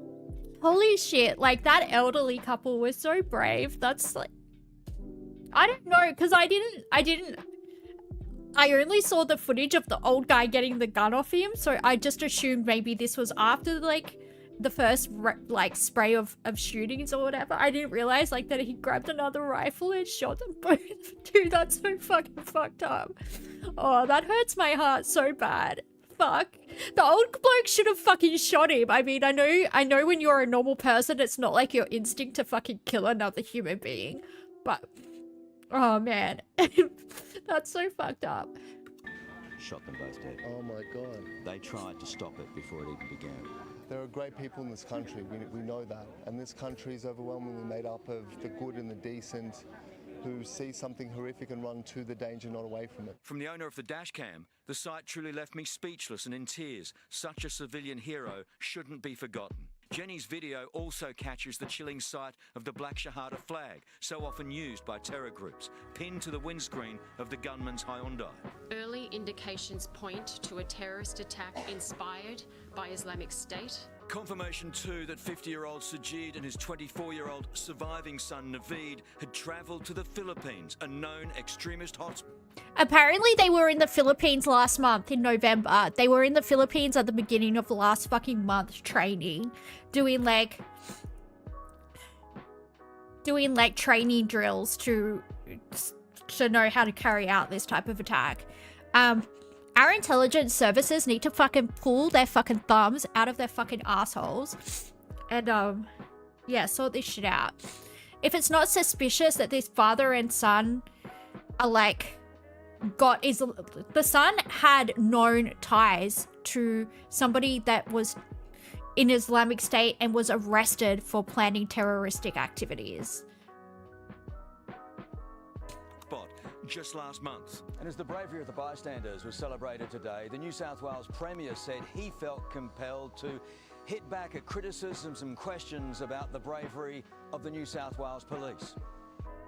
Holy shit, like that elderly couple was so brave. That's like, I don't know, because I only saw the footage of the old guy getting the gun off him, so I just assumed maybe this was after like the first like spray of shootings or whatever. I didn't realize like that he grabbed another rifle and shot them both. Dude, that's so fucking fucked up. Oh, that hurts my heart so bad. Fuck. The old bloke should have fucking shot him. I mean, I know when you're a normal person, it's not like your instinct to fucking kill another human being. But, oh man. That's so fucked up. Shot them both dead. Oh my god. They tried to stop it before it even began. There are great people in this country, we know that. And this country is overwhelmingly made up of the good and the decent who see something horrific and run to the danger, not away from it. From the owner of the dash cam, the sight truly left me speechless and in tears. Such a civilian hero shouldn't be forgotten. Jenny's video also captures the chilling sight of the Black Shahada flag, so often used by terror groups, pinned to the windscreen of the gunman's Hyundai. Early indications point to a terrorist attack inspired by Islamic State. Confirmation too that 50-year-old Sajid and his 24-year-old surviving son Naveed had travelled to the Philippines, a known extremist hotspot. Apparently they were in the Philippines last month in November. They were in the Philippines at the beginning of the last fucking month training, doing like training drills to know how to carry out this type of attack. Our intelligence services need to fucking pull their fucking thumbs out of their fucking assholes and, yeah, sort this shit out. If it's not suspicious that this father and son are like, the son had known ties to somebody that was in Islamic State and was arrested for planning terroristic activities. Just last month. And as the bravery of the bystanders was celebrated today, the New South Wales Premier said he felt compelled to hit back at criticisms and questions about the bravery of the New South Wales Police.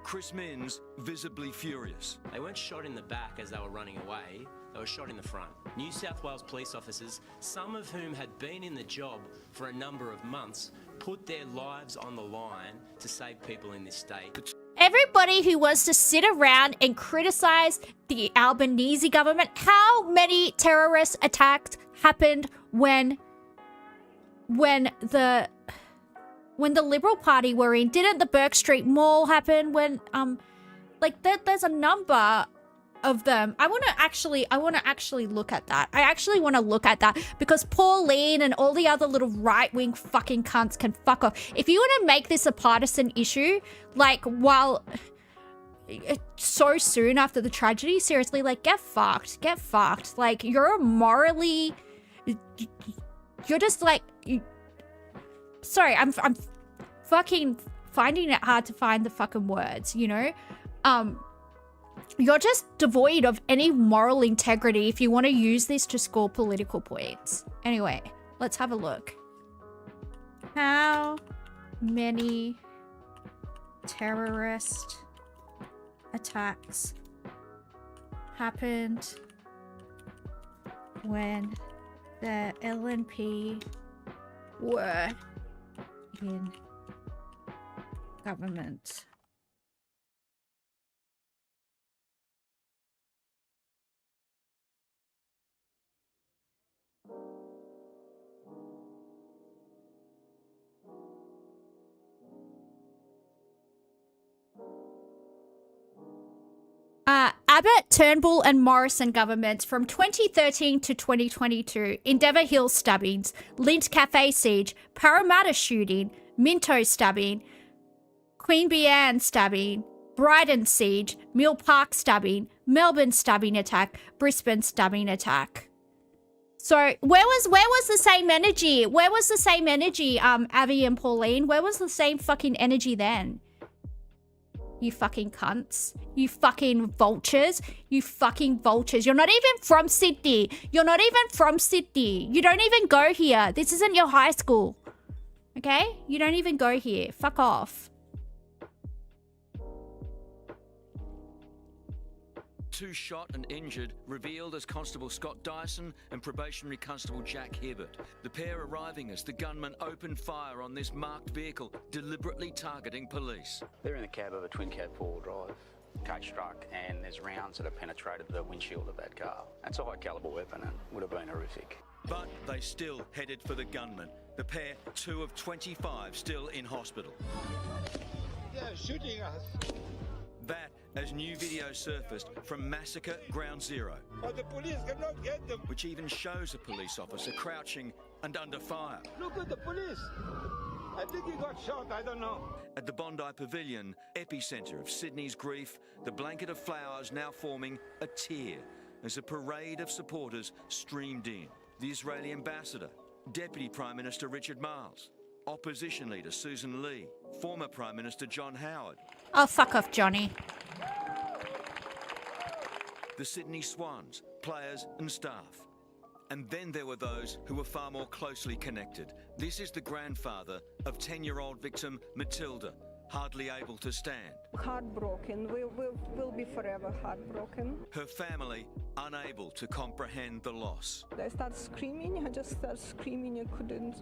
Chris Minns visibly furious. They weren't shot in the back as they were running away, they were shot in the front. New South Wales police officers, some of whom had been in the job for a number of months, put their lives on the line to save people in this state. everybody who wants to sit around and criticize the Albanese government, how many terrorist attacks happened when the Liberal Party were in? Didn't the Burke Street Mall happen when there's a number of them. I want to actually look at that. I actually want to look at that because Pauline and all the other little right-wing fucking cunts can fuck off. If you want to make this a partisan issue, like, while so soon after the tragedy, seriously, like, get fucked. Get fucked. Like, you're just like, sorry, I'm fucking finding it hard to find the fucking words, you know? You're just devoid of any moral integrity if you want to use this to score political points. Anyway, let's have a look. How many terrorist attacks happened when the LNP were in government? Abbott, Turnbull and Morrison governments from 2013 to 2022. Endeavour Hill stabbings, Lint Cafe siege, Parramatta shooting, Minto stabbing, Queen Anne stabbing, Brighton siege, Mill Park stabbing, Melbourne stabbing attack, Brisbane stabbing attack. So where was the same energy? Where was the same energy, Avi and Pauline? Where was the same fucking energy then? You fucking cunts. You fucking vultures. You fucking vultures. You're not even from Sydney. You're not even from Sydney. You don't even go here. This isn't your high school. Okay? You don't even go here. Fuck off. 2 shot and injured, revealed as Constable Scott Dyson and probationary Constable Jack Hibbert. The pair arriving as the gunman opened fire on this marked vehicle, deliberately targeting police. They're in the cab of a twin cab 4-wheel drive cage truck, and there's rounds that have penetrated the windshield of that car. That's a high caliber weapon and would have been horrific. But they still headed for the gunman. The pair, 2 of 25, still in hospital. They're shooting us. That as new video surfaced from Massacre Ground Zero. But the police cannot get them. Which even shows a police officer crouching and under fire. Look at the police. I think he got shot, I don't know. At the Bondi Pavilion, epicentre of Sydney's grief, the blanket of flowers now forming a tear as a parade of supporters streamed in. The Israeli ambassador, Deputy Prime Minister Richard Marles, Opposition Leader Susan Lee, former Prime Minister John Howard. Oh, fuck off, Johnny. The Sydney Swans, players and staff. And then there were those who were far more closely connected. This is the grandfather of 10-year-old victim Matilda, hardly able to stand. Heartbroken. We'll be forever heartbroken. Her family unable to comprehend the loss. I started screaming. I just started screaming. I couldn't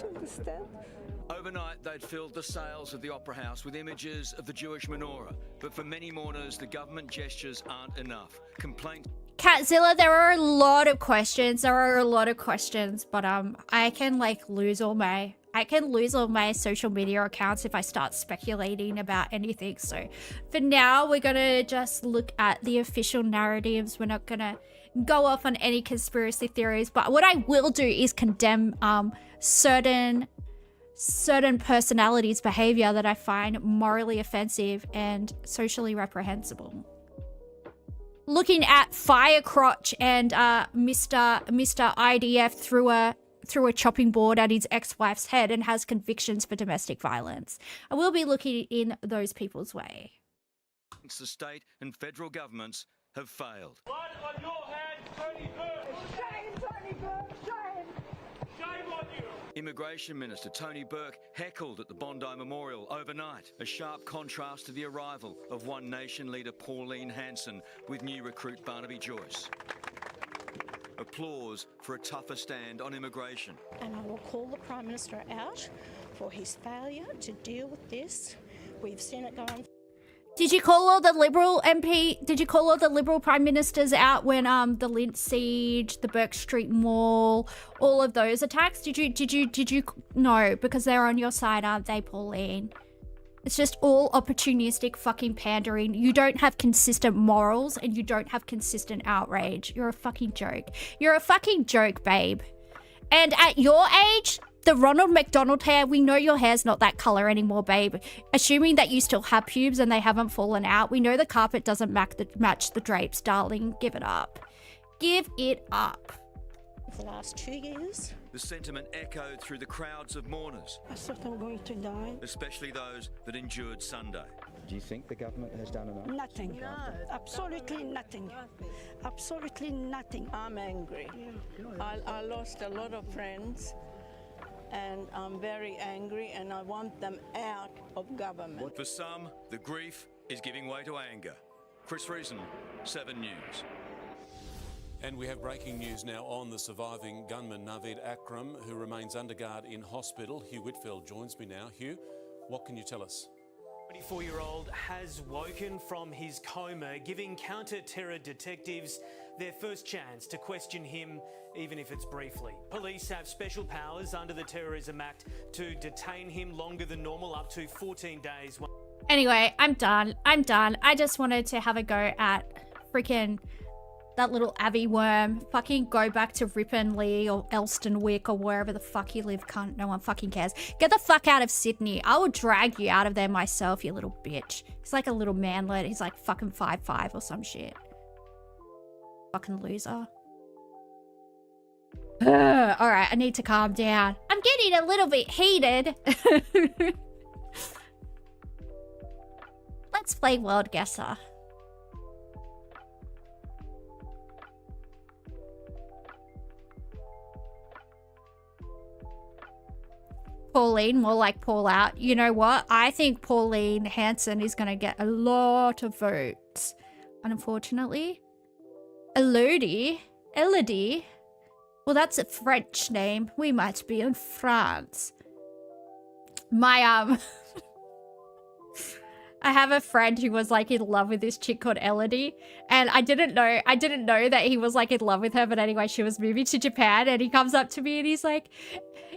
understand. Overnight, they'd filled the sails of the Opera House with images of the Jewish menorah. But for many mourners, the government gestures aren't enough. Complaint. Catzilla, there are a lot of questions. But I can lose all my social media accounts if I start speculating about anything. So for now, we're gonna just look at the official narratives. We're not gonna go off on any conspiracy theories. But what I will do is condemn certain personalities' behavior that I find morally offensive and socially reprehensible. Looking at Firecrotch and Mr. IDF threw a chopping board at his ex-wife's head and has convictions for domestic violence. I will be looking in those people's way. The state and federal governments have failed. Blood on your hands, Tony Burke! Shame, Tony Burke, shame! Shame on you! Immigration Minister Tony Burke heckled at the Bondi Memorial overnight, a sharp contrast to the arrival of One Nation leader Pauline Hanson with new recruit Barnaby Joyce. Applause for a tougher stand on immigration. And I will call the Prime Minister out for his failure to deal with this. We've seen it go on. Did you call all the Liberal MP? Did you call all the Liberal Prime Ministers out when the Lynch siege, the Burke Street Mall, all of those attacks? Did you? No, because they're on your side, aren't they, Pauline? It's just all opportunistic fucking pandering. You don't have consistent morals and you don't have consistent outrage. You're a fucking joke. You're a fucking joke, babe. And at your age, the Ronald McDonald hair, we know your hair's not that color anymore, babe. Assuming that you still have pubes and they haven't fallen out, we know the carpet doesn't match the drapes, darling. Give it up. Give it up. For the last 2 years, The sentiment echoed through the crowds of mourners, I thought I'm going to die. especially those that endured Sunday. Do you think the government has done enough? Nothing. Absolutely nothing. Absolutely nothing. I'm angry. I lost a lot of friends and I'm very angry and I want them out of government. For some, the grief is giving way to anger. Chris Reason, 7 News. And we have breaking news now on the surviving gunman Naveed Akram, who remains under guard in hospital. Hugh Whitfield joins me now. Hugh, what can you tell us? 24-year-old has woken from his coma, giving counter-terror detectives their first chance to question him, even if it's briefly. Police have special powers under the Terrorism Act to detain him longer than normal, up to 14 days. Anyway, I'm done. I just wanted to have a go at freaking that little Abby worm. Fucking go back to Ripon Lee or Elstonwick or wherever the fuck you live, cunt. No one fucking cares. Get the fuck out of Sydney. I will drag you out of there myself, you little bitch. He's like a little manlet. He's like fucking 5'5" or some shit. Fucking loser. Alright, I need to calm down. I'm getting a little bit heated. Let's play World Guesser. Pauline, more like Paul out. You know what? I think Pauline Hanson is going to get a lot of votes. Unfortunately. Elodie? Well, that's a French name. We might be in France. My, I have a friend who was like in love with this chick called Elodie, and I didn't know that he was like in love with her, but anyway, she was moving to Japan, and he comes up to me and he's like,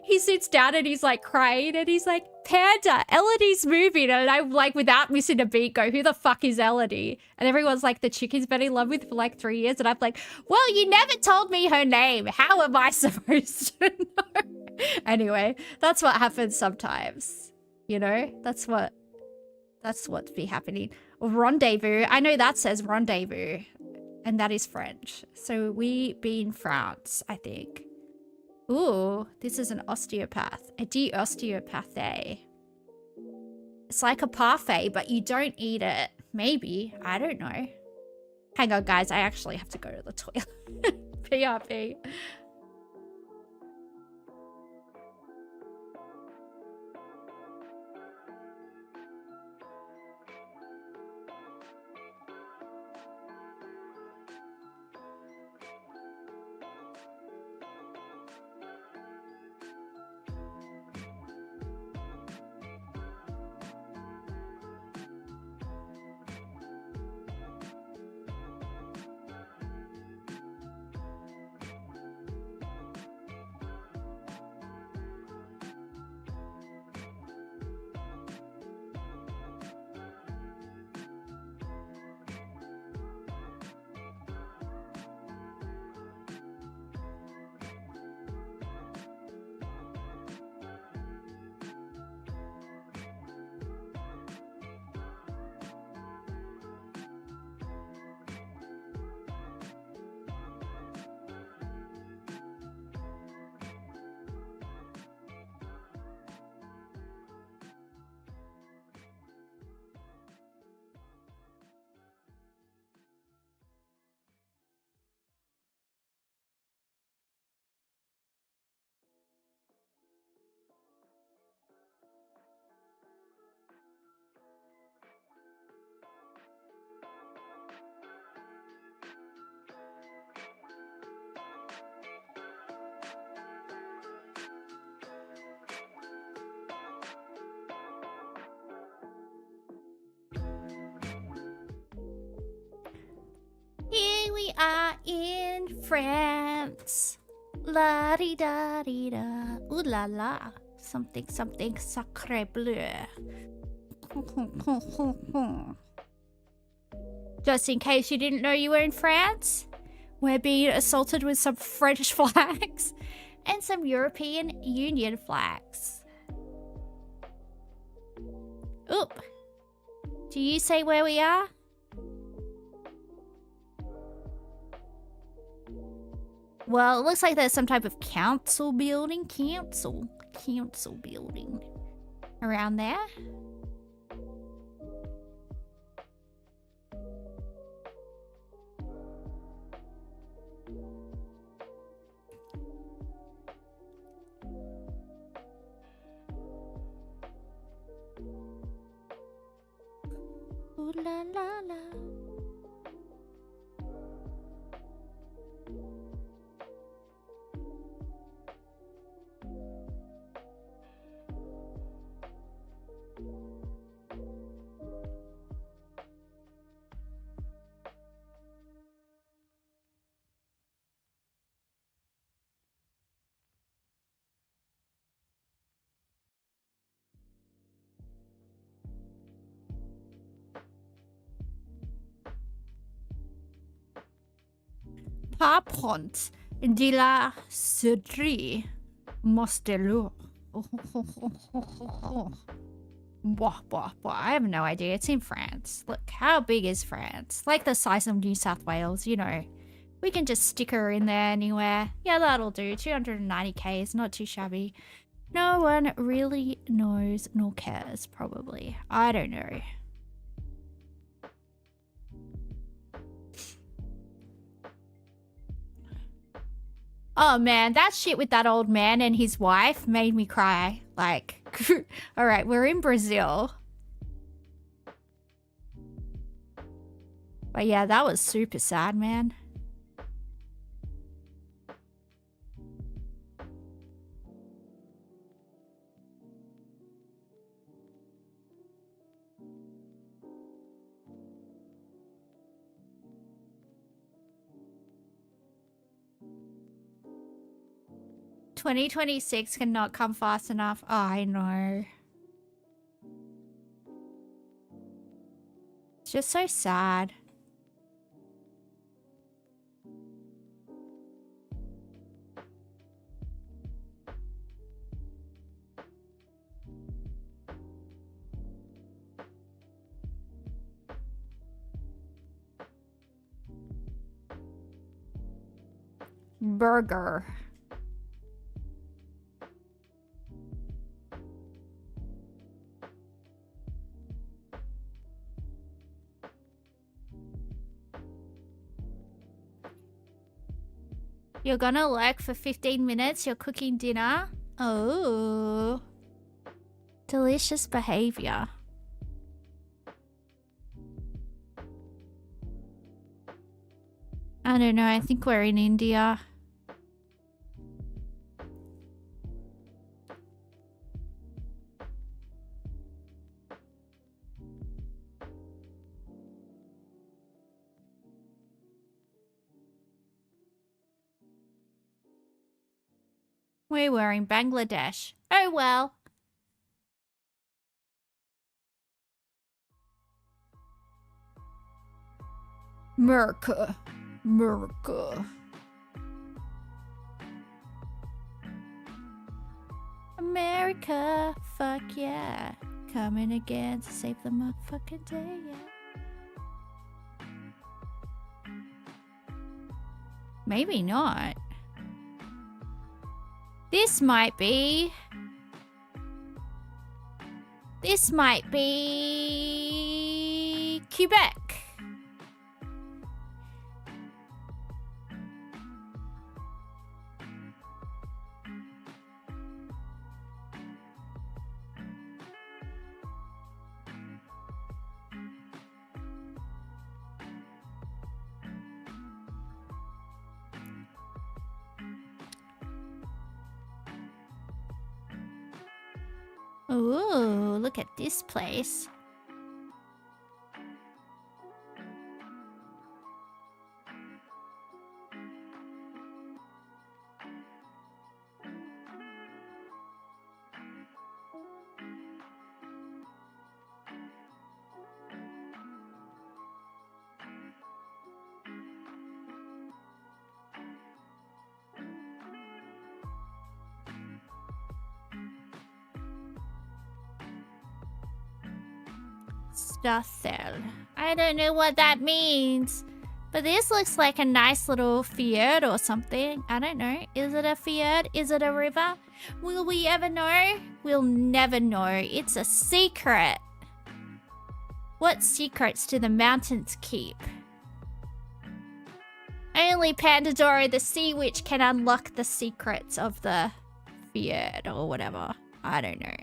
he sits down and he's like crying and he's like, Panda, Elodie's moving. And I'm like, without missing a beat, go, who the fuck is Elodie? And everyone's like, the chick he's been in love with for like 3 years. And I'm like, well, you never told me her name. How am I supposed to know? Anyway, that's what happens sometimes. You know, that's what's be happening. Rendezvous. I know that says rendezvous. And that is French. So we be in France, I think. Ooh, this is an osteopath. A de-osteopathe. It's like a parfait, but you don't eat it. Maybe. I don't know. Hang on, guys. I actually have to go to the toilet. PRP. Here we are in France. La di da di da. Ooh la la. Something something sacre bleu. Just in case you didn't know you were in France, we're being assaulted with some French flags and some European Union flags. Oop. Do you say where we are? Well, it looks like there's some type of council building. Council building. Around there. Ooh la la la. Parpont de la Cedrie Mostelou. I have no idea. It's in France. Look, how big is France? Like the size of New South Wales, you know. We can just stick her in there anywhere. Yeah, that'll do. 290k is not too shabby. No one really knows nor cares, probably. I don't know. Oh man, that shit with that old man and his wife made me cry. Like, alright, we're in Brazil. But yeah, that was super sad, man. $2026 cannot come fast enough. Oh, I know. It's just so sad. Burger. You're gonna lurk for 15 minutes, you're cooking dinner. Oh. Delicious behavior. I don't know, I think we're in India. We were in Bangladesh. Oh well. Merca. America, fuck yeah. Coming again to save the motherfucking day, yeah. Maybe not. This might be Quebec. Ooh, look at this place. Stathel. I don't know what that means. But this looks like a nice little fjord or something. I don't know. Is it a fjord? Is it a river? Will we ever know? We'll never know. It's a secret. What secrets do the mountains keep? Only Pandadorra the Sea Witch can unlock the secrets of the fjord or whatever. I don't know.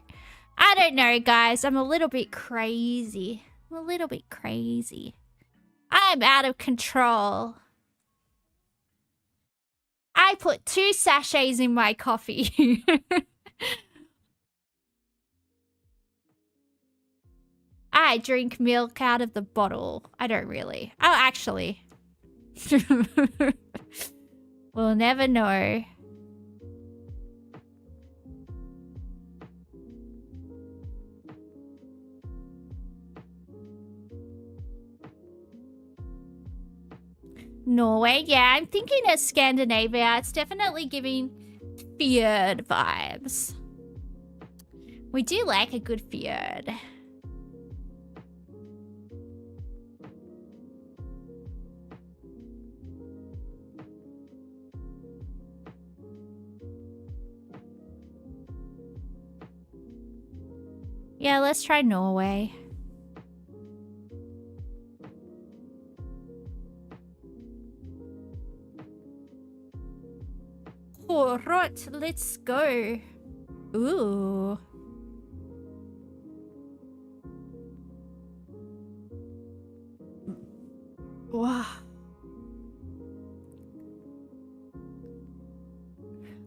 I don't know, guys. I'm a little bit crazy. I'm a little bit crazy. I'm out of control. I put 2 sachets in my coffee. I drink milk out of the bottle. I don't really. Oh, actually. We'll never know. Norway, yeah, I'm thinking of Scandinavia. It's definitely giving fjord vibes. We do like a good fjord. Yeah, let's try Norway. Alright, let's go. Ooh. Wow.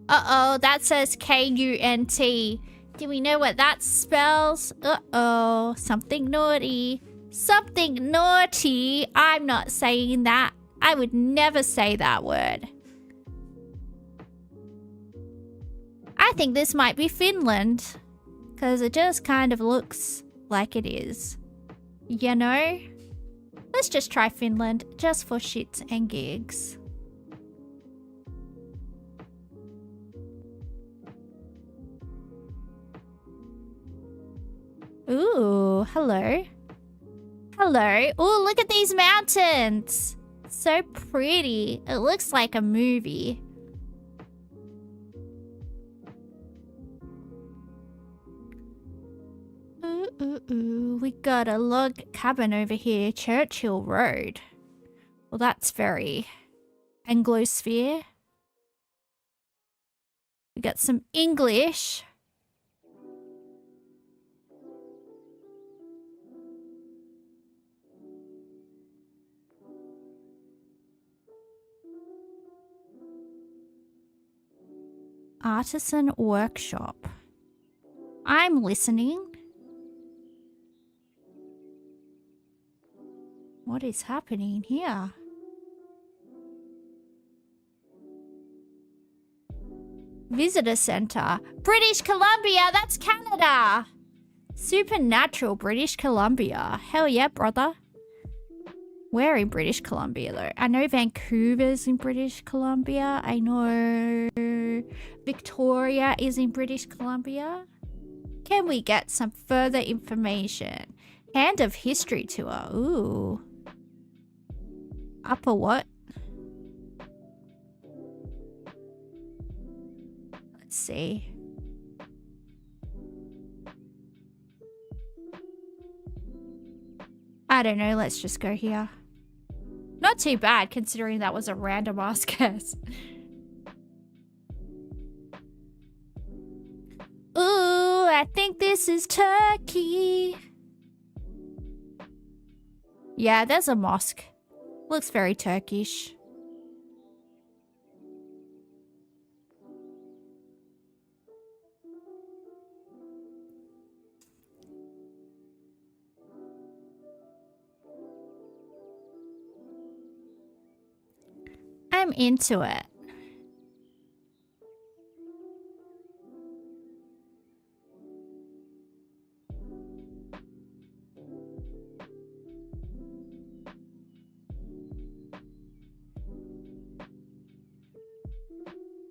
Uh-oh, that says K-U-N-T. Do we know what that spells? Uh-oh, something naughty. Something naughty. I'm not saying that. I would never say that word. I think this might be Finland. Because it just kind of looks like it is. You know? Let's just try Finland, just for shits and gigs. Ooh, hello. Hello. Ooh, look at these mountains. So pretty. It looks like a movie. Ooh. We got a log cabin over here. Churchill Road. Well, that's very Anglosphere. We got some English. Artisan workshop. I'm listening. What is happening here? Visitor Center. British Columbia, that's Canada. Supernatural British Columbia. Hell yeah, brother. We're in British Columbia though. I know Vancouver's in British Columbia. I know Victoria is in British Columbia. Can we get some further information? Hand of History tour. Ooh. Upper what? Let's see. I don't know. Let's just go here. Not too bad, considering that was a random ass guess. Ooh, I think this is Turkey. Yeah, there's a mosque. Looks very Turkish. I'm into it.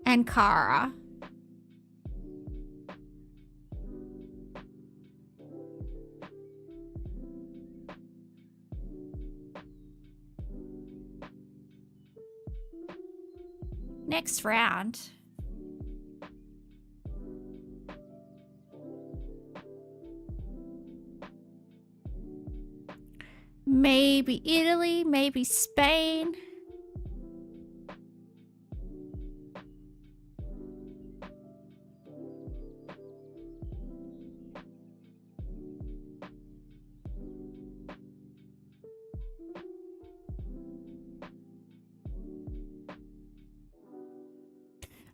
Ankara. Next round. Maybe Italy, maybe Spain.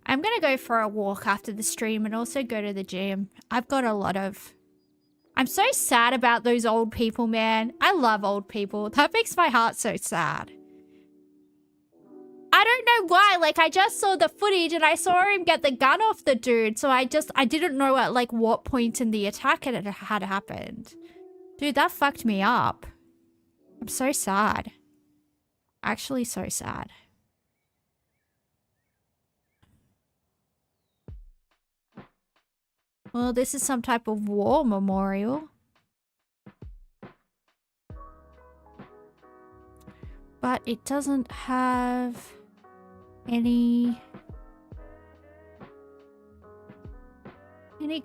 I'm gonna go for a walk after the stream and also go to the gym. I've got a lot of... I'm so sad about those old people, man. I love old people. That makes my heart so sad. I don't know why. Like, I just saw the footage and I saw him get the gun off the dude. So I didn't know at, like, what point in the attack it had happened. Dude, that fucked me up. I'm so sad. Actually, so sad. Well, this is some type of war memorial. But it doesn't have any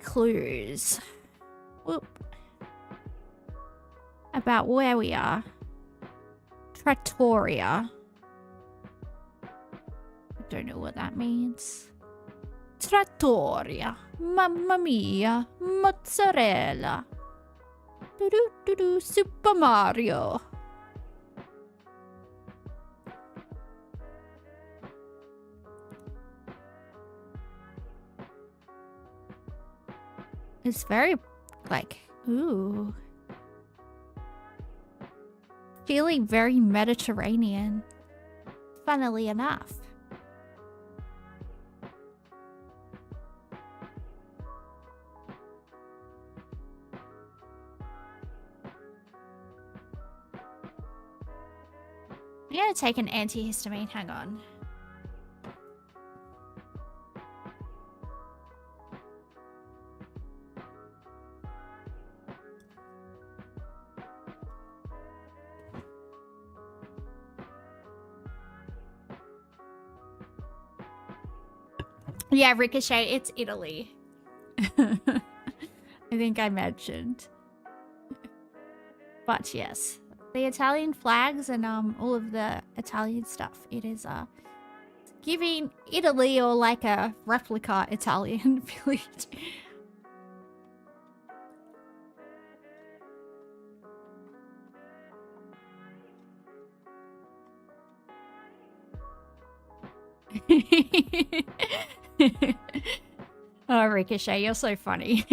clues. Whoop. About where we are. Trattoria. I don't know what that means. Trattoria. Mamma mia. Mozzarella. Do Super Mario. It's very, like, ooh. Feeling very Mediterranean. Funnily enough. I'm gonna take an antihistamine, hang on. Yeah, Ricochet, it's Italy. I think I mentioned. But yes, the Italian flags and all of the Italian stuff. It is giving Italy or like a replica Italian village. Oh, Ricochet, you're so funny.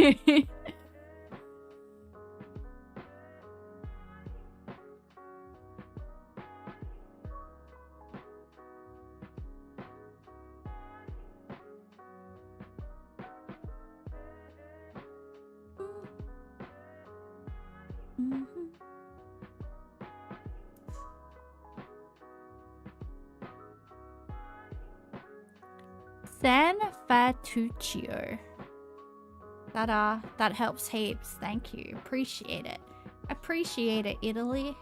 San Fatuccio. That helps heaps. Thank you. Appreciate it. Appreciate it, Italy.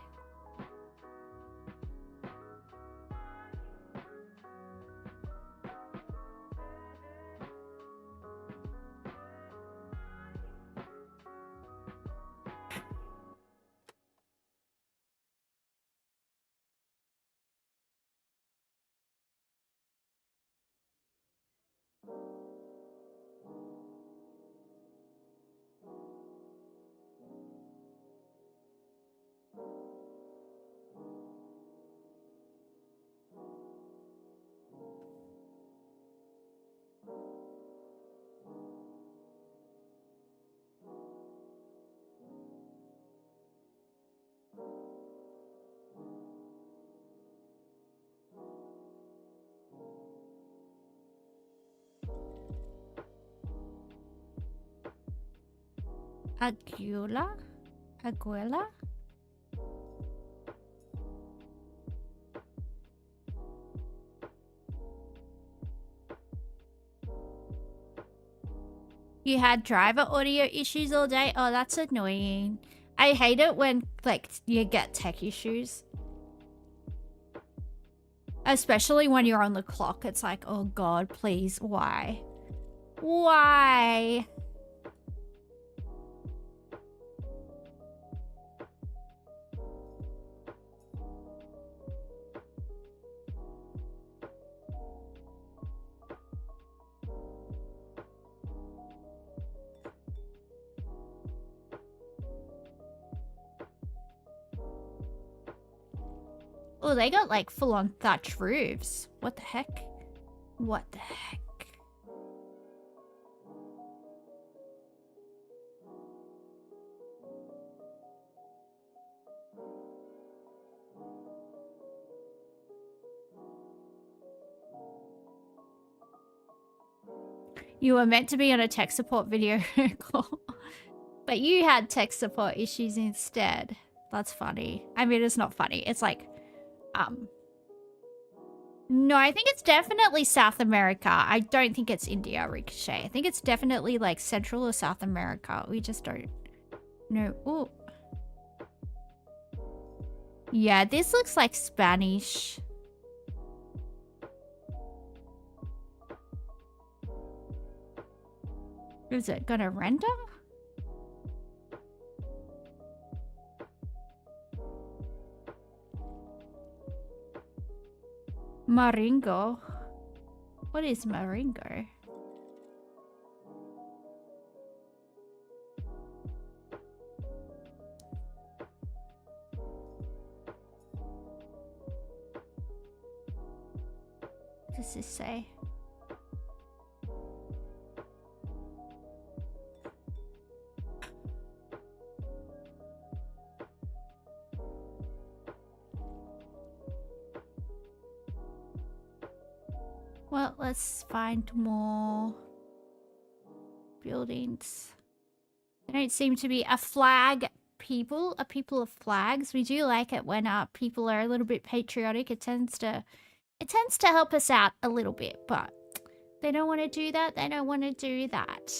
Aguila? You had driver audio issues all day? Oh, that's annoying. I hate it when, like, you get tech issues. Especially when you're on the clock. It's like, oh god, please, why? Why? Oh, they got like full-on thatch roofs. What the heck? What the heck? You were meant to be on a tech support video call, but you had tech support issues instead. That's funny. I mean, it's not funny. It's like, no, I think it's definitely South America. I don't think it's India, Ricochet. I think it's definitely like Central or South America. We just don't know. Ooh. Yeah, this looks like Spanish. Is it gonna render? Maringo. What is Maringo? What does this say? Well, let's find more buildings. There don't seem to be a flag people, a people of flags. We do like it when people are a little bit patriotic. It tends to help us out a little bit, but they don't want to do that. They don't want to do that.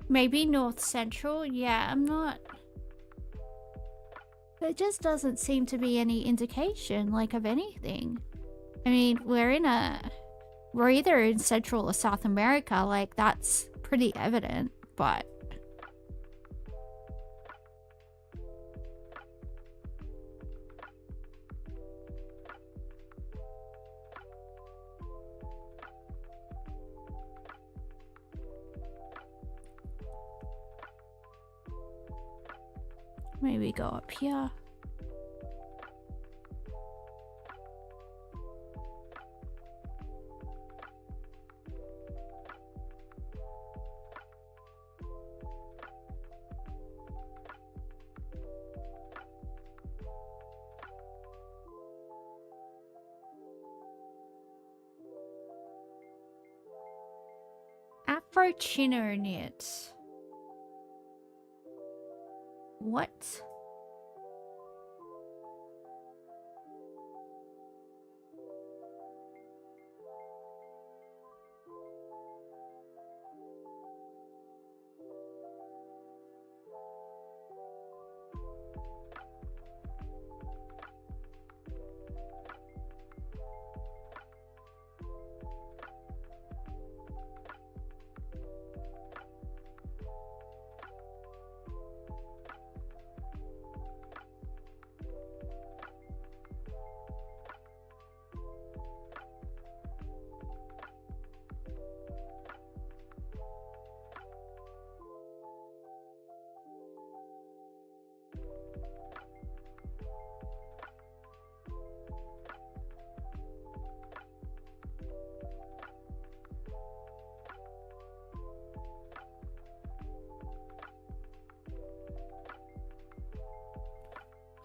Maybe North Central? Yeah, I'm not... There just doesn't seem to be any indication, like, of anything. I mean, we're either in Central or South America, like, that's pretty evident, but... Maybe go up here. Afro Chino knit. What?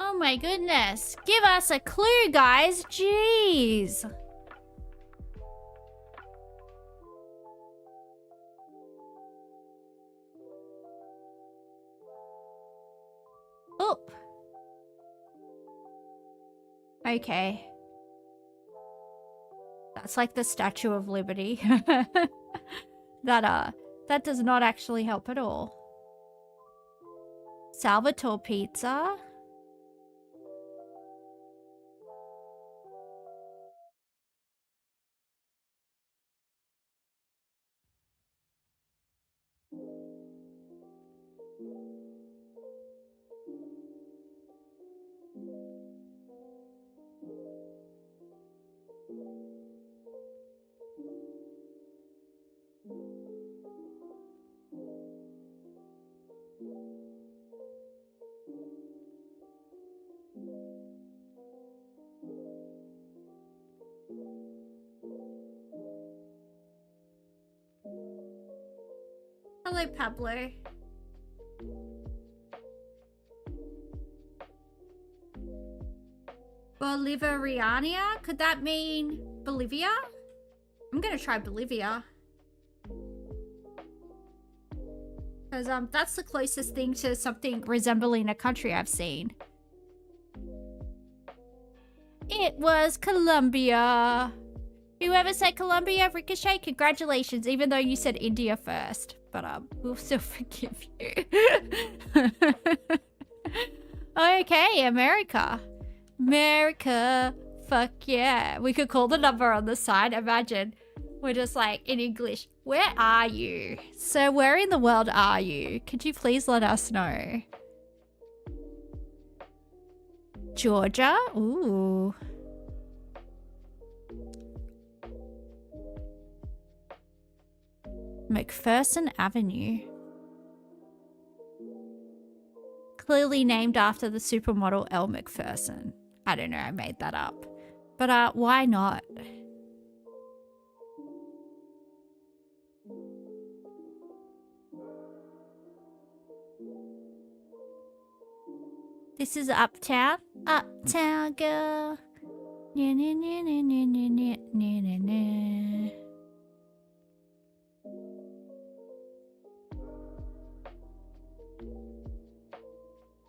Oh my goodness. Give us a clue, guys. Jeez. Whoop. Okay. That's like the Statue of Liberty. That does not actually help at all. Salvatore pizza. Hello, Pablo. Bolivariania? Could that mean Bolivia? I'm gonna try Bolivia. Because that's the closest thing to something resembling a country I've seen. It was Colombia. Whoever said Colombia, Ricochet, congratulations, even though you said India first. But we'll still forgive you. Okay, America. America. Fuck yeah. We could call the number on the side. Imagine. We're just like, in English, where are you? So where in the world are you? Could you please let us know? Georgia? Ooh. McPherson Avenue. Clearly named after the supermodel Elle Macpherson. I don't know, I made that up. But why not? This is Uptown. Uptown girl. Nya, nya, nya, nya, nya, nya, nya, nya, nya.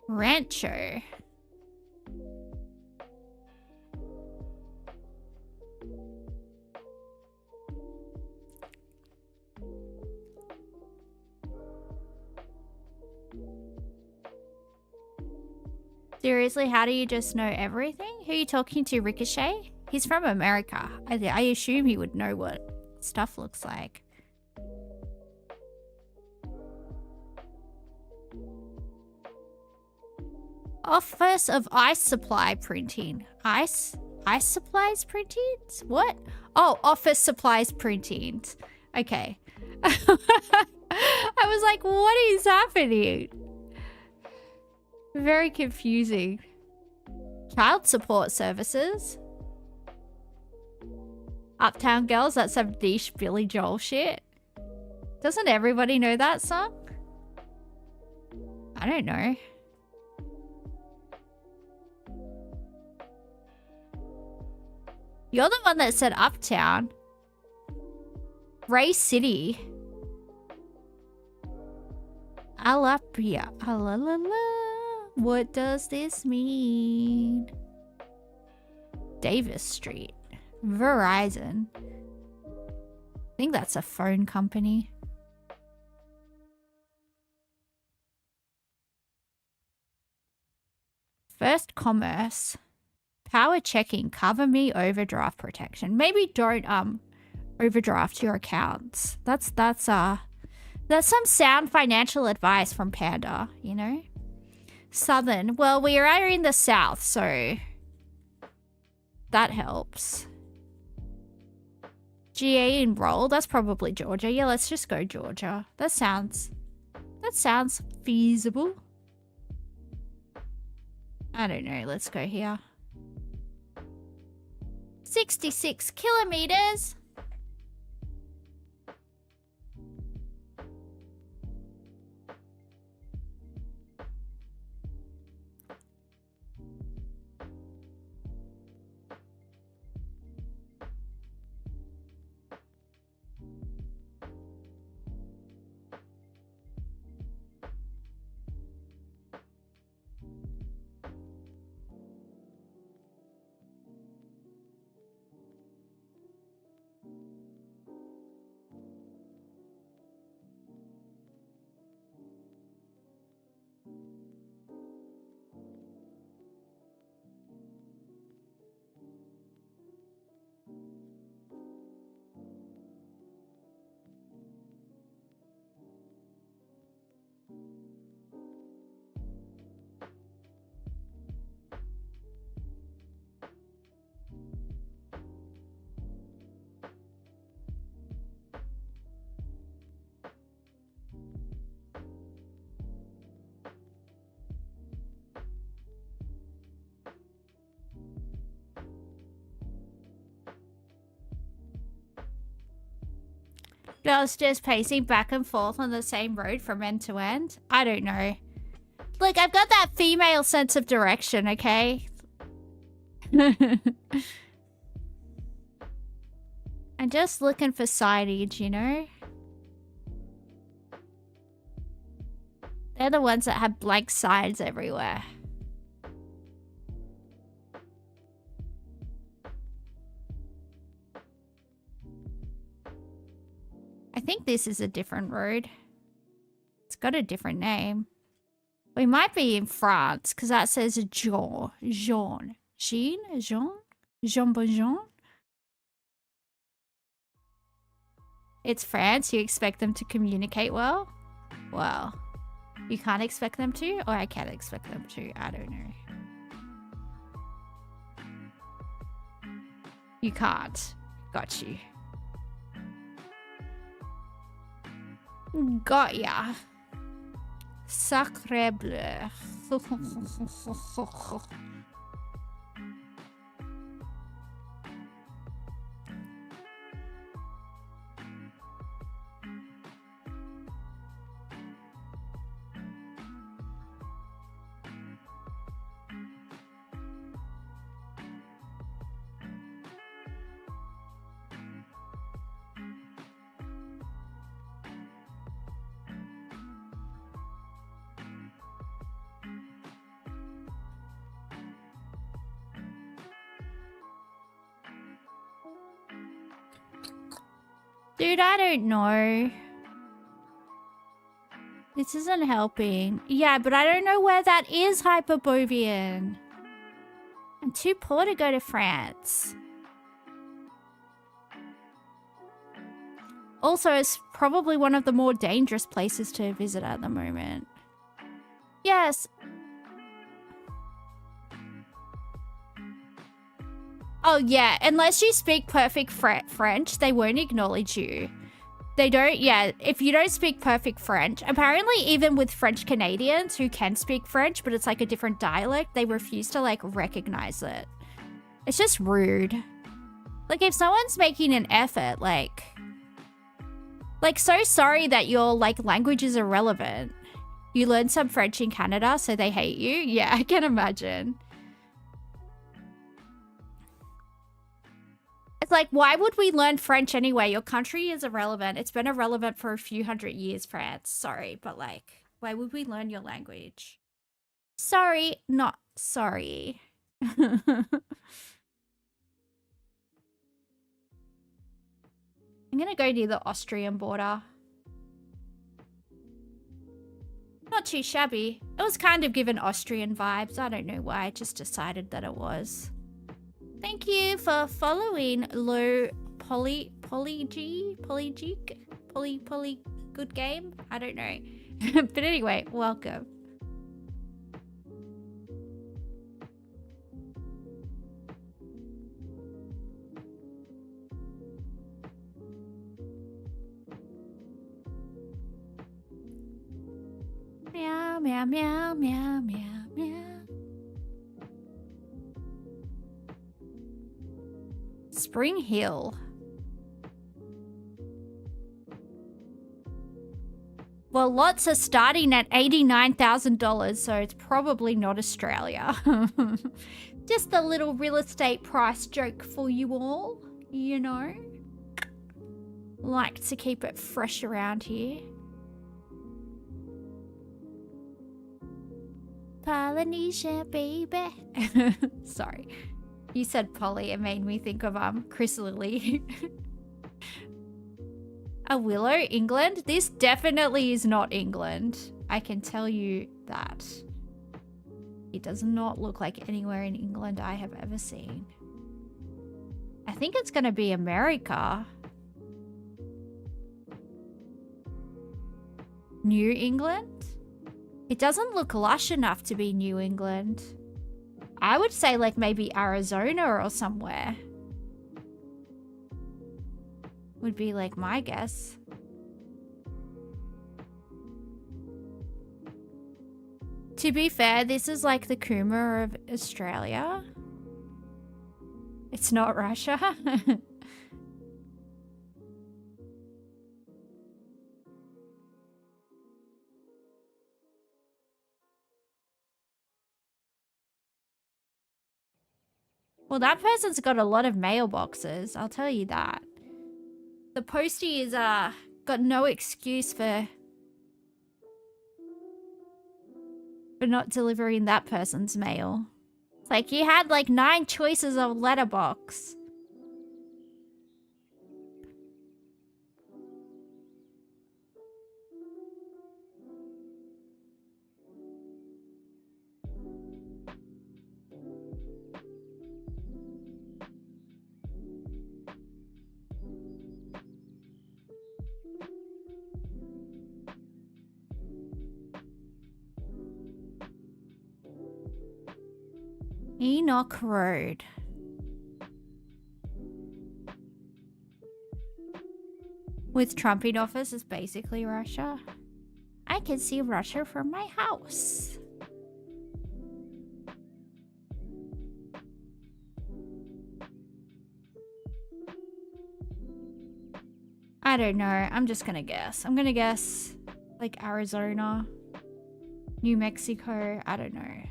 Rancho. Seriously, how do you just know everything? Who are you talking to, Ricochet? He's from America. I assume he would know what stuff looks like. Office of Ice Supply Printing. Ice supplies printing? What? Oh, office supplies printing. Okay. I was like, what is happening? Very confusing. Child support services. Uptown Girls, that's some niche Billy Joel shit. Doesn't everybody know that song? I don't know. You're the one that said Uptown. Ray City. Alapia. Alalala. What does this mean? Davis Street. Verizon. I think that's a phone company. First Commerce. Power checking. Cover me overdraft protection. Maybe don't overdraft your accounts. That's some sound financial advice from Panda, you know? Southern. Well, we are in the south, so that helps. GA enroll. That's probably Georgia. Yeah, let's just go Georgia. That sounds feasible. I don't know. Let's go here. 66 kilometers. Girls just pacing back and forth on the same road from end to end. I don't know. Look, I've got that female sense of direction, okay? I'm just looking for signage, you know? They're the ones that have blank signs everywhere. I think this is a different road. It's got a different name. We might be in France, because that says Jean. Jean. Jean? Jean? Jean Bonjean? It's France. You expect them to communicate well? Well, you can't expect them to, or I can't expect them to. I don't know. You can't. Got you. Got ya. Sacre bleu. Dude, I don't know. This isn't helping. Yeah, but I don't know where that is, Hyperbovian. I'm too poor to go to France. Also, it's probably one of the more dangerous places to visit at the moment. Yes. Oh, yeah. Unless you speak perfect French, they won't acknowledge you. They don't, yeah. If you don't speak perfect French, apparently even with French Canadians who can speak French, but it's like a different dialect, they refuse to like recognize it. It's just rude. Like if someone's making an effort, like so sorry that your like language is irrelevant. You learned some French in Canada, so they hate you? Yeah, I can imagine. It's like, why would we learn French anyway? Your country is irrelevant. It's been irrelevant for a few hundred years, France. Sorry, but like, why would we learn your language? Sorry, not sorry. I'm gonna go near the Austrian border. Not too shabby. It was kind of given Austrian vibes. I don't know why. I just decided that it was. Thank you for following low poly good game. I don't know. But anyway, welcome. Meow meow meow meow meow meow. Spring Hill. Well, lots are starting at $89,000, so it's probably not Australia. Just a little real estate price joke for you all, you know. Like to keep it fresh around here. Polynesia, baby. Sorry. You said Polly, it made me think of Chris Lilly. A willow, England? This definitely is not England. I can tell you that. It does not look like anywhere in England I have ever seen. I think it's gonna be America. New England? It doesn't look lush enough to be New England. I would say like maybe Arizona or somewhere. Would be like my guess. To be fair, this is like the Kuma of Australia. It's not Russia. Well, that person's got a lot of mailboxes, I'll tell you that. The postie is got no excuse for not delivering that person's mail. It's like you had like 9 choices of letterbox. Enoch Road. With Trump in office is basically Russia. I can see Russia from my house. I don't know. I'm just gonna guess. I'm gonna guess like Arizona, New Mexico. I don't know.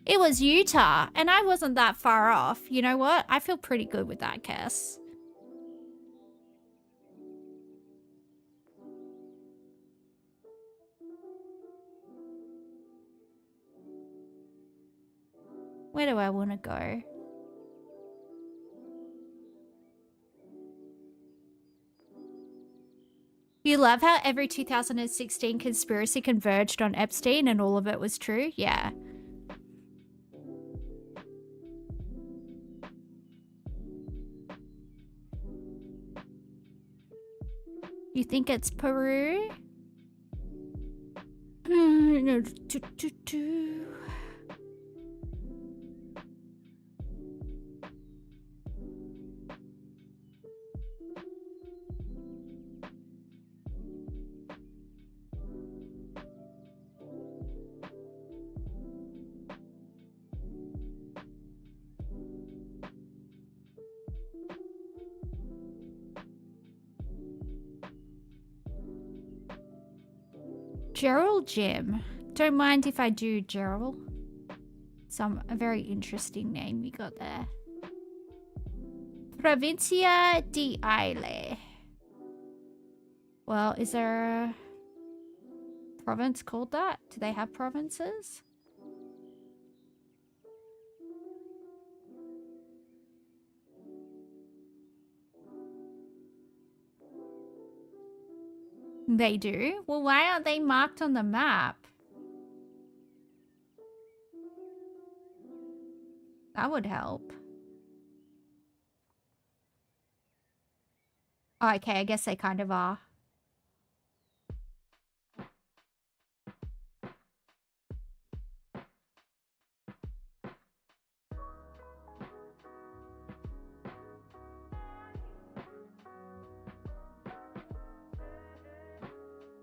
It was Utah, and I wasn't that far off. You know what? I feel pretty good with that guess. Where do I want to go? You love how every 2016 conspiracy converged on Epstein and all of it was true? Yeah. You think it's Peru? No. Gerald Jim. Don't mind if I do, Gerald. A very interesting name you got there. Provincia di Aile. Well, is there a province called that? Do they have provinces? They do? Well, why aren't they marked on the map? That would help. Oh, okay, I guess they kind of are.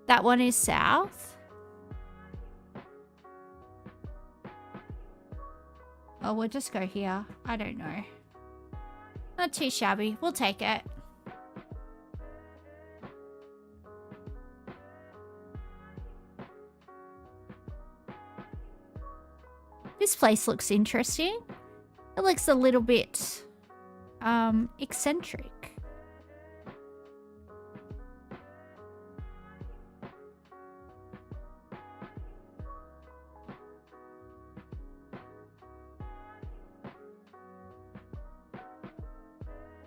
That one is south. Oh, we'll just go here. I don't know. Not too shabby. We'll take it. This place looks interesting. It looks a little bit eccentric.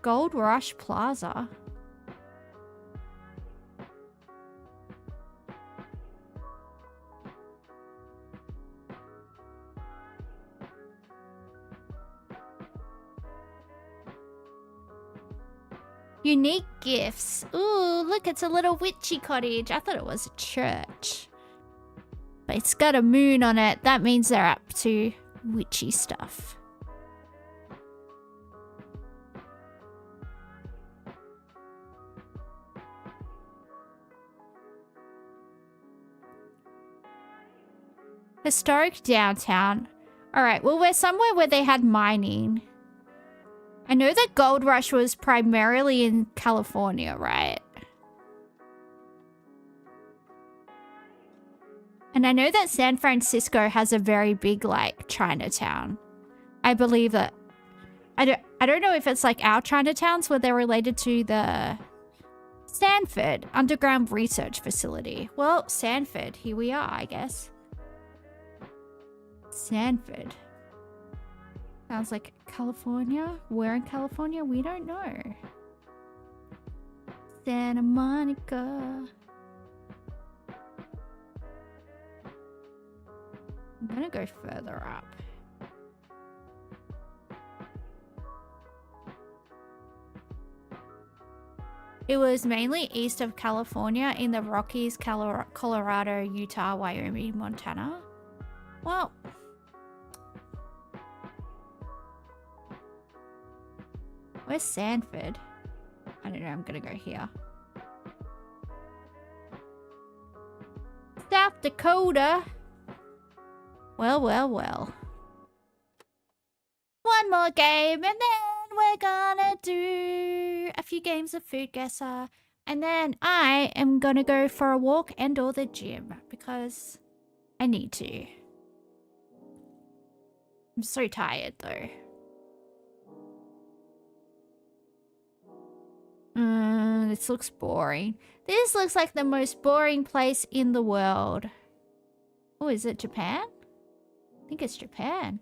Gold Rush Plaza. Unique gifts. Ooh, look, it's a little witchy cottage. I thought it was a church. But it's got a moon on it. That means they're up to witchy stuff. Historic downtown. Alright, well, we're somewhere where they had mining. I know that Gold Rush was primarily in California, right? And I know that San Francisco has a very big, like, Chinatown. I believe that... I don't know if it's like our Chinatowns where they're related to the Sanford Underground Research Facility. Well, Sanford, here we are, I guess. Sanford. Sounds like California. Where in California? We don't know. Santa Monica. I'm gonna go further up. It was mainly east of California in the Rockies, Colorado, Utah, Wyoming, Montana. Well, where's Sanford? I don't know, I'm gonna go here. South Dakota. Well, well, well. One more game and then we're gonna do a few games of Food Guesser. And then I am gonna go for a walk and or the gym because I need to. I'm so tired though. This looks boring. This looks like the most boring place in the world. Oh, is it Japan? I think it's Japan.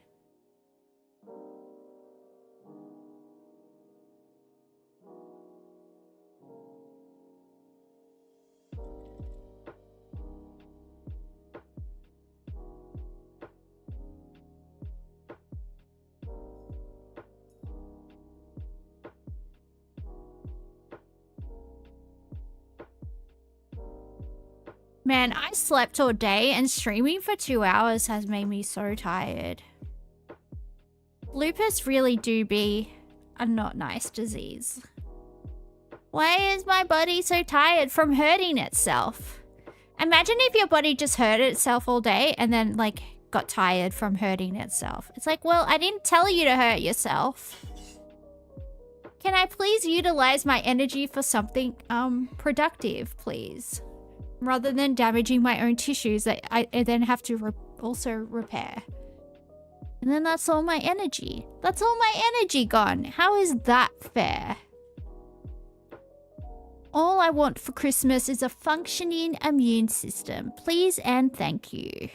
Man, I slept all day and streaming for 2 hours has made me so tired. Lupus really do be a not nice disease. Why is my body so tired from hurting itself? Imagine if your body just hurt itself all day and then like got tired from hurting itself. It's like, well, I didn't tell you to hurt yourself. Can I please utilize my energy for something productive, please? Rather than damaging my own tissues that I then have to also repair. And then that's all my energy. That's all my energy gone. How is that fair? All I want for Christmas is a functioning immune system. Please and thank you.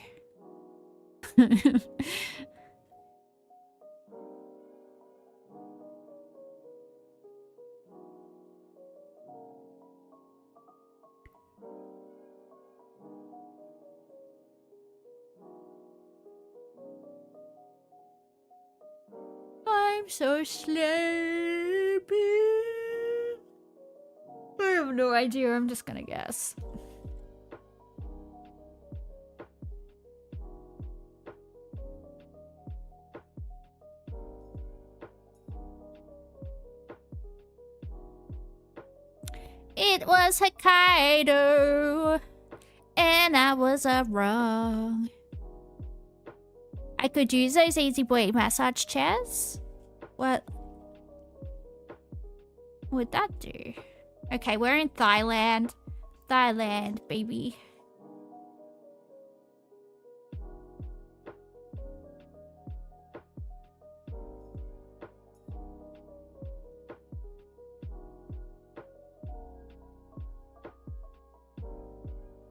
I'm so sleepy. I have no idea. I'm just gonna guess. It was Hokkaido, and I was wrong. I could use those easy boy massage chairs. What would that do? Okay, we're in Thailand. Thailand, baby.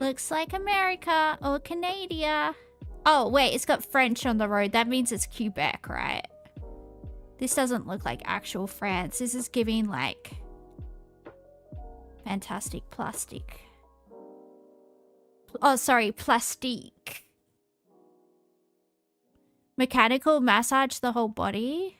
Looks like America or Canada. Oh, wait, it's got French on the road. That means it's Quebec, right? This doesn't look like actual France. This is giving, like, fantastic plastic. Oh, sorry, plastique. Mechanical massage the whole body.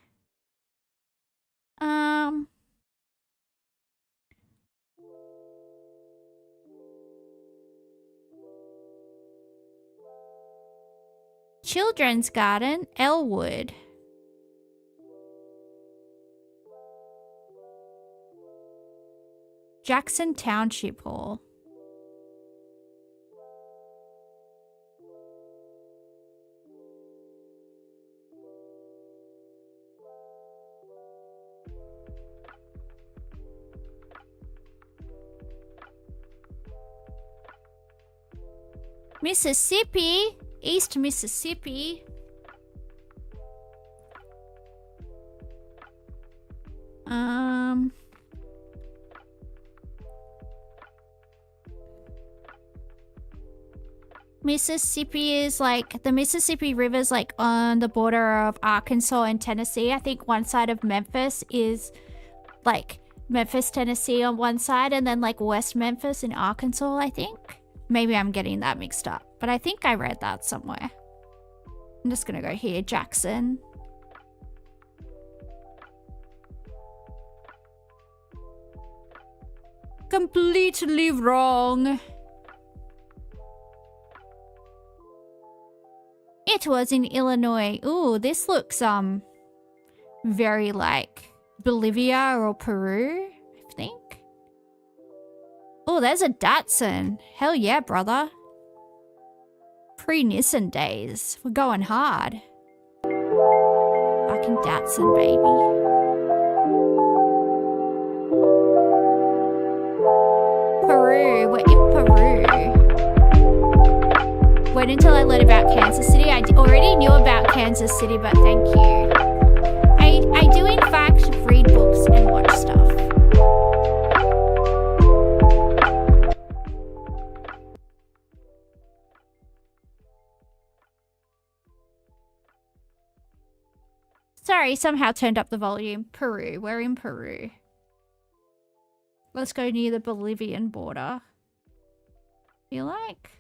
Children's Garden, Elwood. Jackson Township Hall. Mississippi. East Mississippi. Mississippi is like, the Mississippi River's like on the border of Arkansas and Tennessee. I think one side of Memphis is like Memphis, Tennessee on one side, and then like West Memphis in Arkansas, I think. Maybe I'm getting that mixed up, but I think I read that somewhere. I'm just gonna go here, Jackson. Completely wrong. It was in Illinois. Ooh, this looks very like Bolivia or Peru, I think. Oh, there's a Datsun. Hell yeah, brother. Pre-Nissan days. We're going hard. Fucking Datsun, baby. Peru. We're in Peru. Wait until I learn about Kansas City. I already knew about Kansas City, but thank you. I do in fact read books and watch stuff. Sorry, somehow turned up the volume. Peru. We're in Peru. Let's go near the Bolivian border. Feel like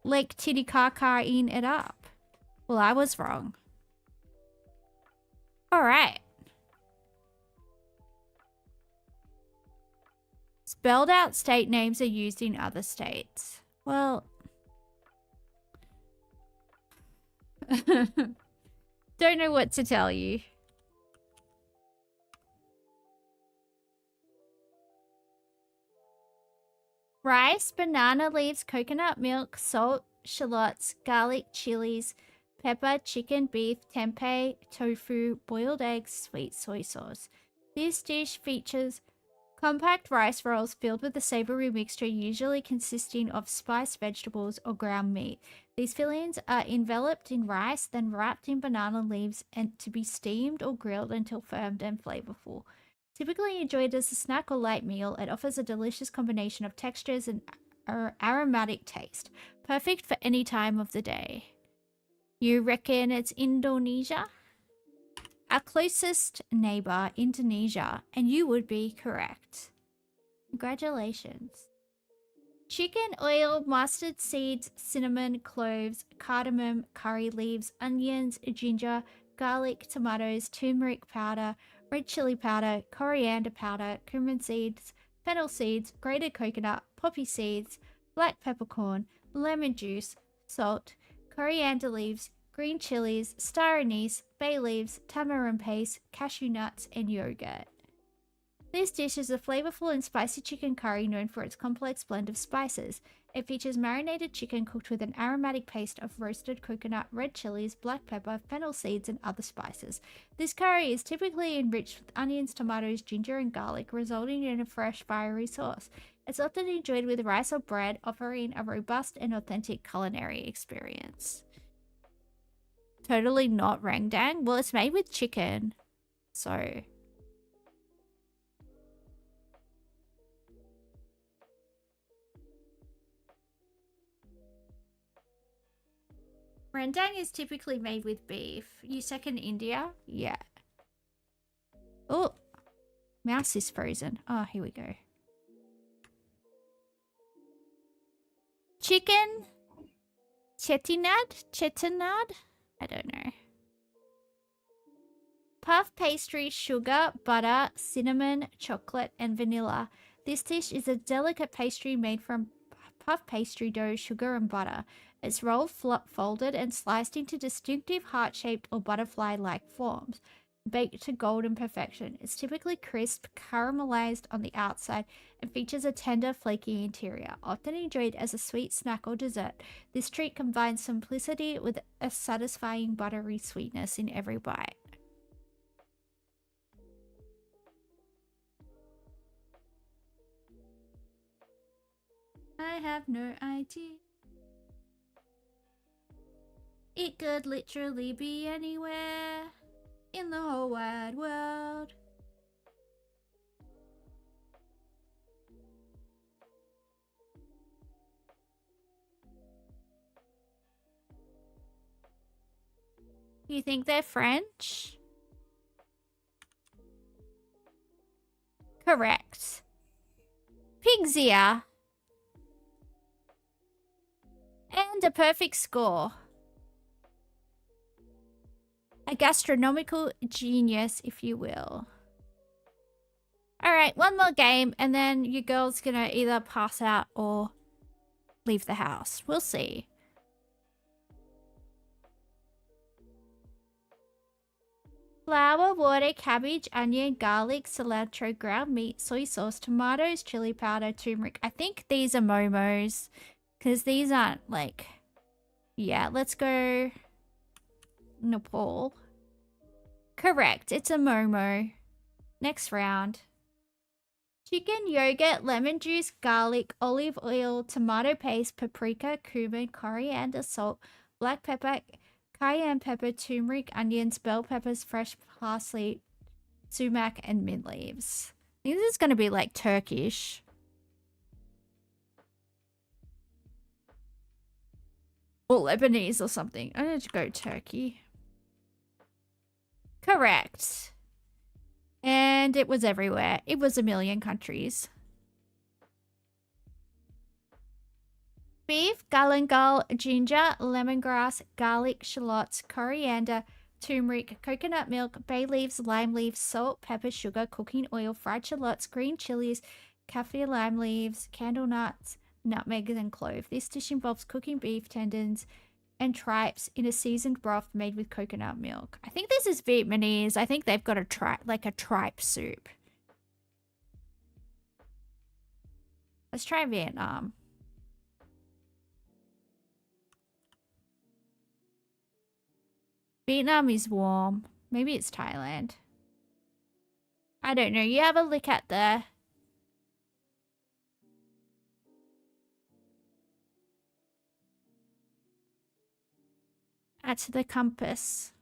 Lake Titicacaing it up. Well, I was wrong. Alright. Spelled out state names are used in other states. Well... don't know what to tell you. Rice, banana leaves, coconut milk, salt, shallots, garlic, chilies, pepper, chicken, beef, tempeh, tofu, boiled eggs, sweet soy sauce. This dish features compact rice rolls filled with a savory mixture usually consisting of spiced vegetables or ground meat. These fillings are enveloped in rice, then wrapped in banana leaves and to be steamed or grilled until firm and flavorful. Typically enjoyed as a snack or light meal, it offers a delicious combination of textures and aromatic taste. Perfect for any time of the day. You reckon it's Indonesia? Our closest neighbor, Indonesia, and you would be correct. Congratulations. Chicken, oil, mustard seeds, cinnamon, cloves, cardamom, curry leaves, onions, ginger, garlic, tomatoes, turmeric powder, red chili powder, coriander powder, cumin seeds, fennel seeds, grated coconut, poppy seeds, black peppercorn, lemon juice, salt, coriander leaves, green chilies, star anise, bay leaves, tamarind paste, cashew nuts, and yogurt. This dish is a flavorful and spicy chicken curry known for its complex blend of spices. It features marinated chicken cooked with an aromatic paste of roasted coconut, red chilies, black pepper, fennel seeds, and other spices. This curry is typically enriched with onions, tomatoes, ginger, and garlic, resulting in a fresh, fiery sauce. It's often enjoyed with rice or bread, offering a robust and authentic culinary experience. Totally not rendang. Well, it's made with chicken, so... rendang is typically made with beef. You second India? Yeah. Oh, mouse is frozen. Oh, here we go. Chicken? Chettinad? I don't know. Puff pastry, sugar, butter, cinnamon, chocolate, and vanilla. This dish is a delicate pastry made from puff pastry dough, sugar, and butter. It's rolled, folded, and sliced into distinctive heart-shaped or butterfly-like forms, baked to golden perfection. It's typically crisp, caramelized on the outside, and features a tender, flaky interior. Often enjoyed as a sweet snack or dessert, this treat combines simplicity with a satisfying buttery sweetness in every bite. I have no idea. It could literally be anywhere in the whole wide world. You think they're French? Correct. Pig's ear. And a perfect score. A gastronomical genius, if you will. Alright, one more game, and then your girl's gonna either pass out or leave the house. We'll see. Flour, water, cabbage, onion, garlic, cilantro, ground meat, soy sauce, tomatoes, chili powder, turmeric. I think these are momos. Because these aren't like... Yeah, let's go... Nepal. Correct, it's a momo. Next round. Chicken, yogurt, lemon juice, garlic, olive oil, tomato paste, paprika, cumin, coriander, salt, black pepper, cayenne pepper, turmeric, onions, bell peppers, fresh parsley, sumac, and mint leaves. I think this is going to be like Turkish. Or Lebanese or something. I'm going to go Turkey. Correct. And it was everywhere. It was a million countries. Beef, galangal, ginger, lemongrass, garlic, shallots, coriander, turmeric, coconut milk, bay leaves, lime leaves, salt, pepper, sugar, cooking oil, fried shallots, green chilies, kaffir lime leaves, candle nuts, nutmeg, and clove. This dish involves cooking beef tendons and tripes in a seasoned broth made with coconut milk. I think this is Vietnamese. I think they've got a tripe soup. Let's try Vietnam. Vietnam is warm. Maybe it's Thailand. I don't know. You have a look at the... At the compass.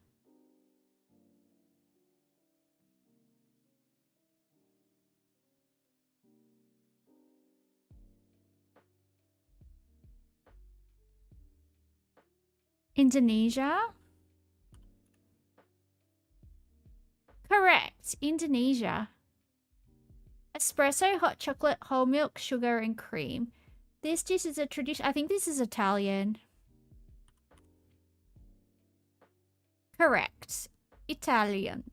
Indonesia? Correct. Indonesia. Espresso, hot chocolate, whole milk, sugar, and cream. This dish is a tradition. I think this is Italian. Correct. Italian.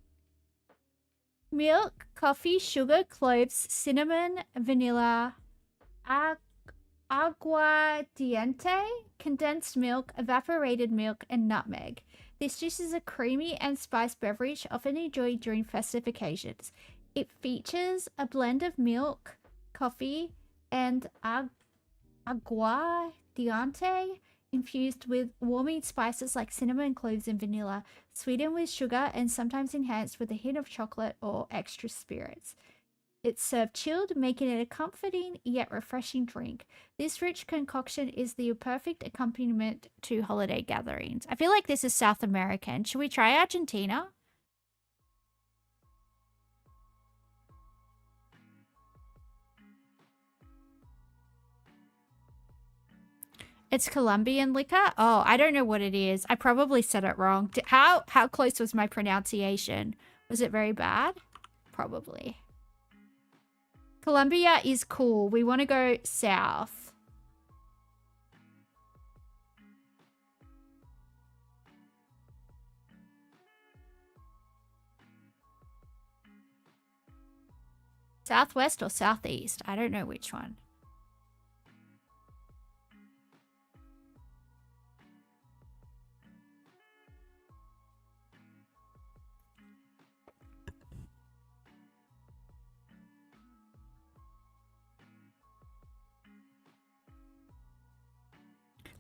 Milk, coffee, sugar, cloves, cinnamon, vanilla, aguardiente, condensed milk, evaporated milk, and nutmeg. This dish is a creamy and spiced beverage often enjoyed during festive occasions. It features a blend of milk, coffee, and aguardiente infused with warming spices like cinnamon, cloves, and vanilla, sweetened with sugar and sometimes enhanced with a hint of chocolate or extra spirits. It's served chilled, making it a comforting yet refreshing drink. This rich concoction is the perfect accompaniment to holiday gatherings. I feel like this is South American. Should we try Argentina? It's Colombian liquor? Oh, I don't know what it is. I probably said it wrong. How close was my pronunciation? Was it very bad? Probably. Colombia is cool. We want to go south. Southwest or southeast? I don't know which one.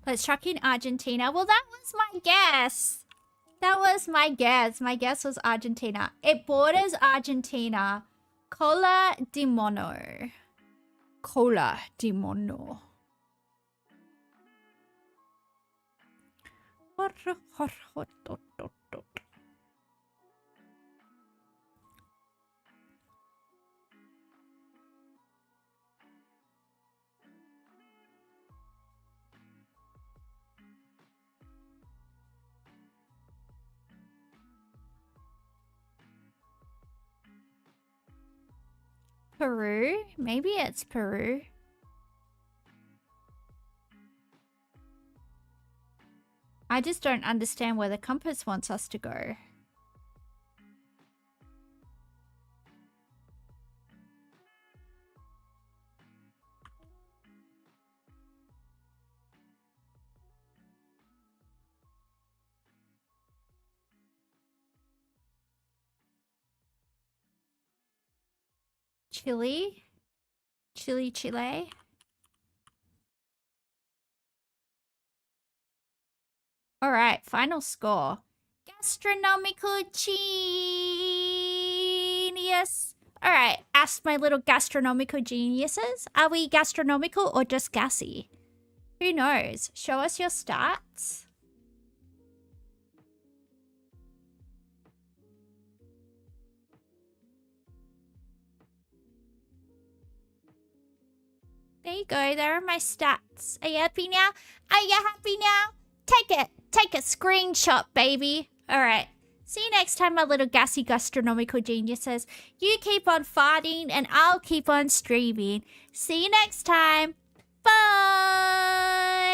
Let's chuck in Argentina. Well, that was my guess. That was my guess. My guess was Argentina. It borders Argentina. Cola di Mono. Cola di Mono. Peru? Maybe it's Peru. I just don't understand where the compass wants us to go. Chile? Chile? Alright, final score. Gastronomical genius. Alright, ask my little gastronomical geniuses. Are we gastronomical or just gassy? Who knows? Show us your stats. There you go. There are my stats. Are you happy now? Are you happy now? Take it. Take a screenshot, baby. All right. See you next time, my little gassy gastronomical geniuses. You keep on farting and I'll keep on streaming. See you next time. Bye.